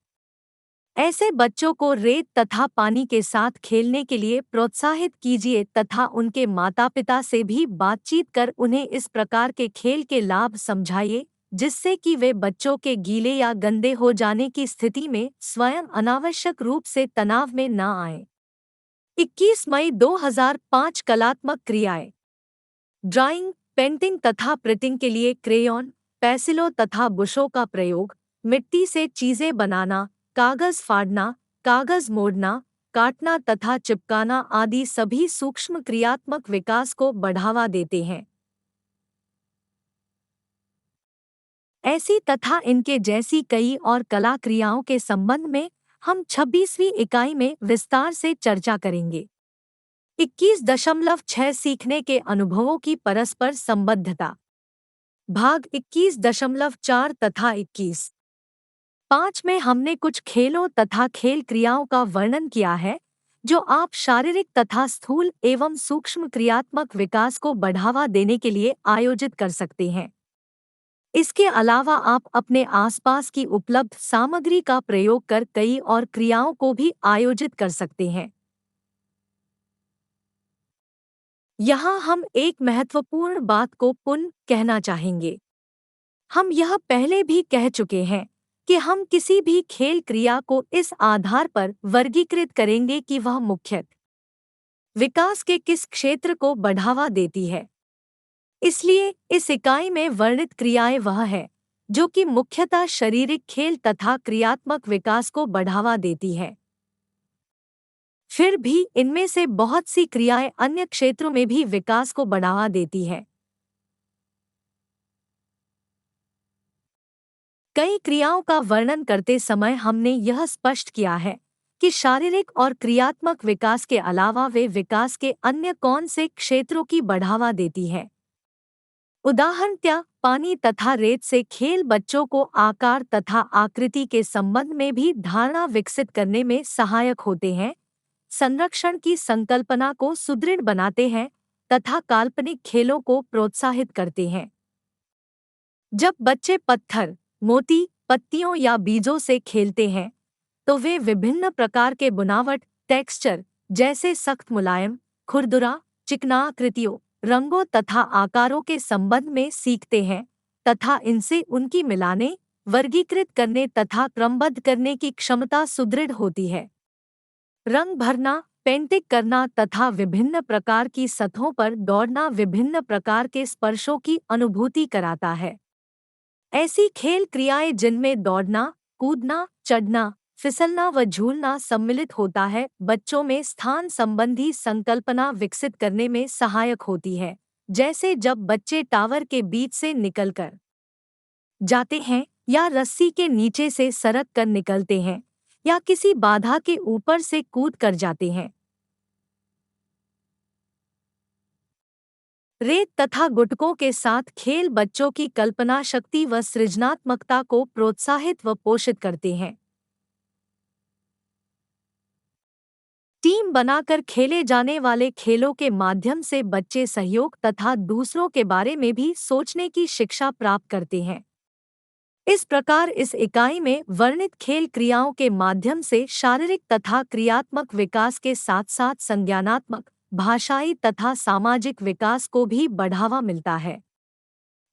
ऐसे बच्चों को रेत तथा पानी के साथ खेलने के लिए प्रोत्साहित कीजिए तथा उनके माता-पिता से भी बातचीत कर उन्हें इस प्रकार के खेल के लाभ समझाइए, जिससे कि वे बच्चों के गीले या गंदे हो जाने की स्थिति में स्वयं अनावश्यक रूप से तनाव में न आएं। 21 मई 2005 कलात्मक क्रियाएं। ड्राइंग, पेंटिंग तथा प्रिंटिंग के लिए क्रेयॉन, पेंसिलों तथा बुशों का प्रयोग, मिट्टी से चीजें बनाना, कागज फाड़ना, कागज मोड़ना, काटना तथा चिपकाना आदि सभी सूक्ष्म क्रियात्मक विकास को बढ़ावा देते हैं। ऐसी तथा इनके जैसी कई और कला क्रियाओं के संबंध में हम 26वीं इकाई में विस्तार से चर्चा करेंगे। 21.6 सीखने के अनुभवों की परस्पर संबद्धता। भाग 21.4 तथा 21.5 में हमने कुछ खेलों तथा खेल क्रियाओं का वर्णन किया है जो आप शारीरिक तथा स्थूल एवं सूक्ष्म क्रियात्मक विकास को बढ़ावा देने के लिए आयोजित कर सकते हैं। इसके अलावा आप अपने आसपास की उपलब्ध सामग्री का प्रयोग कर कई और क्रियाओं को भी आयोजित कर सकते हैं। यहाँ हम एक महत्वपूर्ण बात को पुनः कहना चाहेंगे। हम यह पहले भी कह चुके हैं कि हम किसी भी खेल क्रिया को इस आधार पर वर्गीकृत करेंगे कि वह मुख्यतः विकास के किस क्षेत्र को बढ़ावा देती है। इसलिए इस इकाई में वर्णित क्रियाएं वह है जो कि मुख्यतः शारीरिक खेल तथा क्रियात्मक विकास को बढ़ावा देती है। फिर भी इनमें से बहुत सी क्रियाएं अन्य क्षेत्रों में भी विकास को बढ़ावा देती है। कई क्रियाओं का वर्णन करते समय हमने यह स्पष्ट किया है कि शारीरिक और क्रियात्मक विकास के अलावा वे विकास के अन्य कौन से क्षेत्रों की बढ़ावा देती है। उदाहरणतः पानी तथा रेत से खेल बच्चों को आकार तथा आकृति के संबंध में भी धारणा विकसित करने में सहायक होते हैं, संरक्षण की संकल्पना को सुदृढ़ बनाते हैं तथा काल्पनिक खेलों को प्रोत्साहित करते हैं। जब बच्चे पत्थर, मोती, पत्तियों या बीजों से खेलते हैं तो वे विभिन्न प्रकार के बुनावट, टेक्सचर जैसे सख्त, मुलायम, खुरदुरा, चिकना आकृतियों, रंगों तथा आकारों के संबंध में सीखते हैं तथा इनसे उनकी मिलाने, वर्गीकृत करने तथा क्रमबद्ध करने की क्षमता सुदृढ़ होती है। रंग भरना, पेंटिंग करना तथा विभिन्न प्रकार की सतहों पर दौड़ना विभिन्न प्रकार के स्पर्शों की अनुभूति कराता है। ऐसी खेल क्रियाएं जिनमें दौड़ना, कूदना, चढ़ना, फिसलना व झूलना सम्मिलित होता है, बच्चों में स्थान संबंधी संकल्पना विकसित करने में सहायक होती है, जैसे जब बच्चे टावर के बीच से निकलकर जाते हैं या रस्सी के नीचे से सरक कर निकलते हैं या किसी बाधा के ऊपर से कूद कर जाते हैं। रेत तथा गुटकों के साथ खेल बच्चों की कल्पना शक्ति व सृजनात्मकता को प्रोत्साहित व पोषित करते हैं। टीम बनाकर खेले जाने वाले खेलों के माध्यम से बच्चे सहयोग तथा दूसरों के बारे में भी सोचने की शिक्षा प्राप्त करते हैं। इस प्रकार इस इकाई में वर्णित खेल क्रियाओं के माध्यम से शारीरिक तथा क्रियात्मक विकास के साथ साथ संज्ञानात्मक, भाषाई तथा सामाजिक विकास को भी बढ़ावा मिलता है।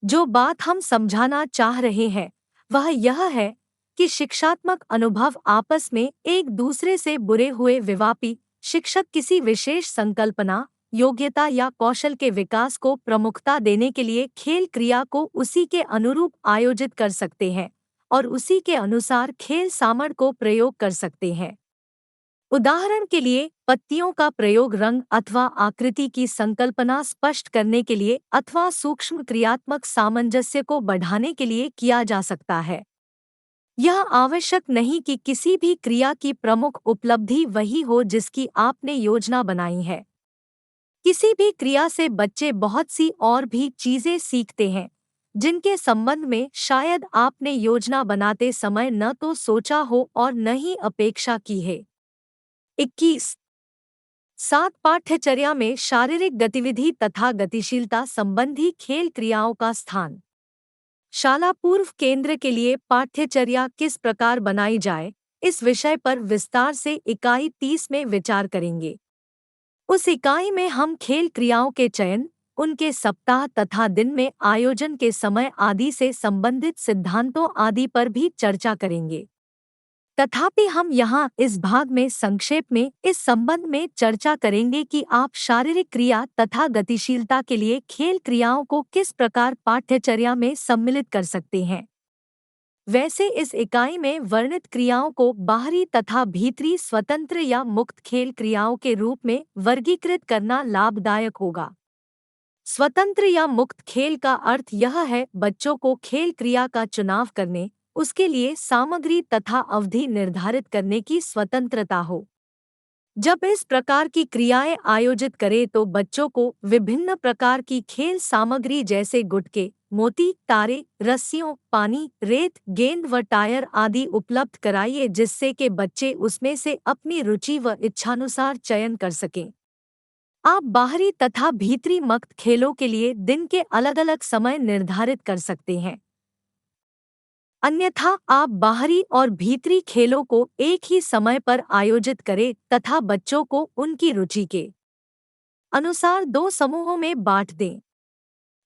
जो बात हम समझाना चाह रहे हैं वह यह है कि शिक्षात्मक अनुभव आपस में एक दूसरे से बुरे हुए विवापी। शिक्षक किसी विशेष संकल्पना, योग्यता या कौशल के विकास को प्रमुखता देने के लिए खेल क्रिया को उसी के अनुरूप आयोजित कर सकते हैं और उसी के अनुसार खेल सामर्थ्य को प्रयोग कर सकते हैं। उदाहरण के लिए पत्तियों का प्रयोग रंग अथवा आकृति की संकल्पना स्पष्ट करने के लिए अथवा सूक्ष्म क्रियात्मक सामंजस्य को बढ़ाने के लिए किया जा सकता है। यह आवश्यक नहीं कि किसी भी क्रिया की प्रमुख उपलब्धि वही हो जिसकी आपने योजना बनाई है। किसी भी क्रिया से बच्चे बहुत सी और भी चीजें सीखते हैं जिनके संबंध में शायद आपने योजना बनाते समय न तो सोचा हो और न ही अपेक्षा की है। 21.7 पाठ्यचर्या में शारीरिक गतिविधि तथा गतिशीलता संबंधी खेल क्रियाओं का स्थान। शाला पूर्व केंद्र के लिए पाठ्यचर्या किस प्रकार बनाई जाए, इस विषय पर विस्तार से इकाई 30 में विचार करेंगे। उस इकाई में हम खेल क्रियाओं के चयन, उनके सप्ताह तथा दिन में आयोजन के समय आदि से संबंधित सिद्धांतों आदि पर भी चर्चा करेंगे। तथापि हम यहाँ इस भाग में संक्षेप में इस संबंध में चर्चा करेंगे कि आप शारीरिक क्रिया तथा गतिशीलता के लिए खेल क्रियाओं को किस प्रकार पाठ्यचर्या में सम्मिलित कर सकते हैं। वैसे इस इकाई में वर्णित क्रियाओं को बाहरी तथा भीतरी स्वतंत्र या मुक्त खेल क्रियाओं के रूप में वर्गीकृत करना लाभदायक होगा। स्वतंत्र या मुक्त खेल का अर्थ यह है बच्चों को खेल क्रिया का चुनाव करने, उसके लिए सामग्री तथा अवधि निर्धारित करने की स्वतंत्रता हो। जब इस प्रकार की क्रियाएं आयोजित करें तो बच्चों को विभिन्न प्रकार की खेल सामग्री जैसे गुटके, मोती, तारे, रस्सियों, पानी, रेत, गेंद व टायर आदि उपलब्ध कराइए जिससे कि बच्चे उसमें से अपनी रुचि व इच्छानुसार चयन कर सकें। आप बाहरी तथा भीतरी मुक्त खेलों के लिए दिन के अलग अलग समय निर्धारित कर सकते हैं। अन्यथा आप बाहरी और भीतरी खेलों को एक ही समय पर आयोजित करें तथा बच्चों को उनकी रुचि के अनुसार 2 समूहों में बांट दें।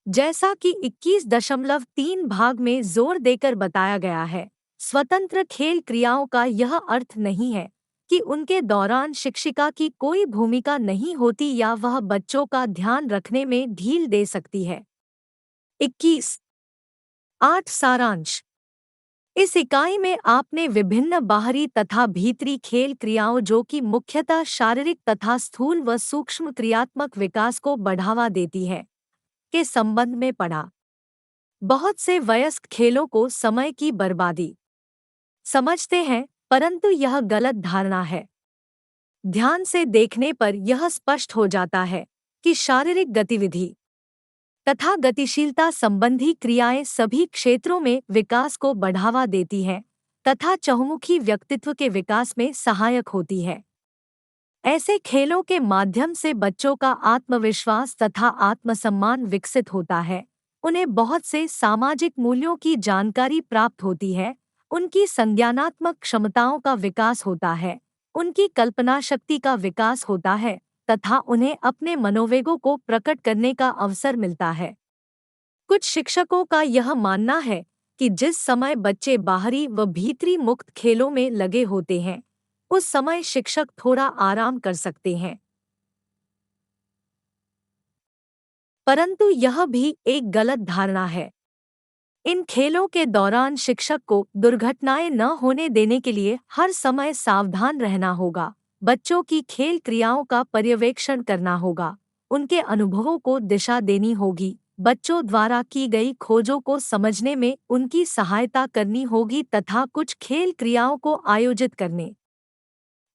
जैसा कि 21.3 भाग में जोर देकर बताया गया है, स्वतंत्र खेल क्रियाओं का यह अर्थ नहीं है कि उनके दौरान शिक्षिका की कोई भूमिका नहीं होती या वह बच्चों का ध्यान रखने में ढील दे सकती है। 21.8 सारांश। इस इकाई में आपने विभिन्न बाहरी तथा भीतरी खेल क्रियाओं जो कि मुख्यतः शारीरिक तथा स्थूल व सूक्ष्म क्रियात्मक विकास को बढ़ावा देती है के संबंध में पढ़ा। बहुत से वयस्क खेलों को समय की बर्बादी समझते हैं, परंतु यह गलत धारणा है। ध्यान से देखने पर यह स्पष्ट हो जाता है कि शारीरिक गतिविधि तथा गतिशीलता संबंधी क्रियाएं सभी क्षेत्रों में विकास को बढ़ावा देती हैं तथा चहुमुखी व्यक्तित्व के विकास में सहायक होती है। ऐसे खेलों के माध्यम से बच्चों का आत्मविश्वास तथा आत्मसम्मान विकसित होता है, उन्हें बहुत से सामाजिक मूल्यों की जानकारी प्राप्त होती है, उनकी संज्ञानात्मक क्षमताओं का विकास होता है, उनकी कल्पना शक्ति का विकास होता है तथा उन्हें अपने मनोवेगों को प्रकट करने का अवसर मिलता है। कुछ शिक्षकों का यह मानना है कि जिस समय बच्चे बाहरी व भीतरी मुक्त खेलों में लगे होते हैं, उस समय शिक्षक थोड़ा आराम कर सकते हैं, परंतु यह भी एक गलत धारणा है। इन खेलों के दौरान शिक्षक को दुर्घटनाएं न होने देने के लिए हर समय सावधान रहना होगा, बच्चों की खेल क्रियाओं का पर्यवेक्षण करना होगा, उनके अनुभवों को दिशा देनी होगी, बच्चों द्वारा की गई खोजों को समझने में उनकी सहायता करनी होगी तथा कुछ खेल क्रियाओं को आयोजित करने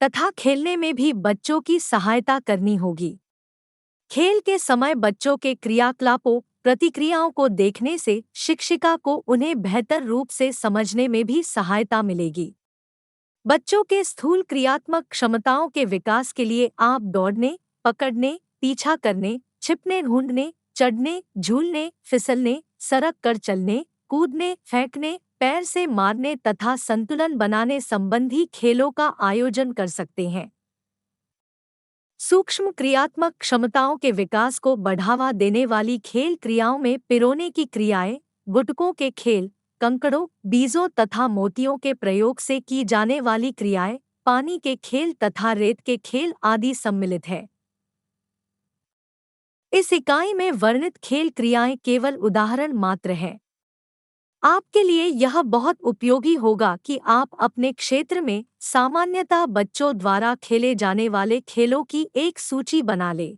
तथा खेलने में भी बच्चों की सहायता करनी होगी। खेल के समय बच्चों के क्रियाकलापों प्रतिक्रियाओं को देखने से शिक्षिका को उन्हें बेहतर रूप से समझने में भी सहायता मिलेगी। बच्चों के स्थूल क्रियात्मक क्षमताओं के विकास के लिए आप दौड़ने, पकड़ने, पीछा करने, छिपने, ढूंढने, चढ़ने, झूलने, फिसलने, सरक कर चलने, कूदने, फेंकने, पैर से मारने तथा संतुलन बनाने संबंधी खेलों का आयोजन कर सकते हैं। सूक्ष्म क्रियात्मक क्षमताओं के विकास को बढ़ावा देने वाली खेल क्रियाओं में पिरोने की क्रियाएं, गुटकों के खेल, कंकड़ों, बीजों तथा मोतियों के प्रयोग से की जाने वाली क्रियाएं, पानी के खेल तथा रेत के खेल आदि सम्मिलित है। इस इकाई में वर्णित खेल क्रियाएं केवल उदाहरण मात्र हैं। आपके लिए यह बहुत उपयोगी होगा कि आप अपने क्षेत्र में सामान्यतः बच्चों द्वारा खेले जाने वाले खेलों की एक सूची बना लें।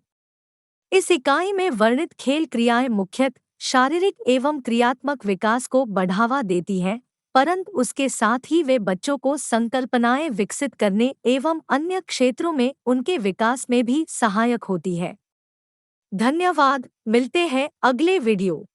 इस इकाई में वर्णित खेल क्रियाएं मुख्यतः शारीरिक एवं क्रियात्मक विकास को बढ़ावा देती हैं, परंतु उसके साथ ही वे बच्चों को संकल्पनाएं विकसित करने एवं अन्य क्षेत्रों में उनके विकास में भी सहायक होती है। धन्यवाद, मिलते हैं अगले वीडियो।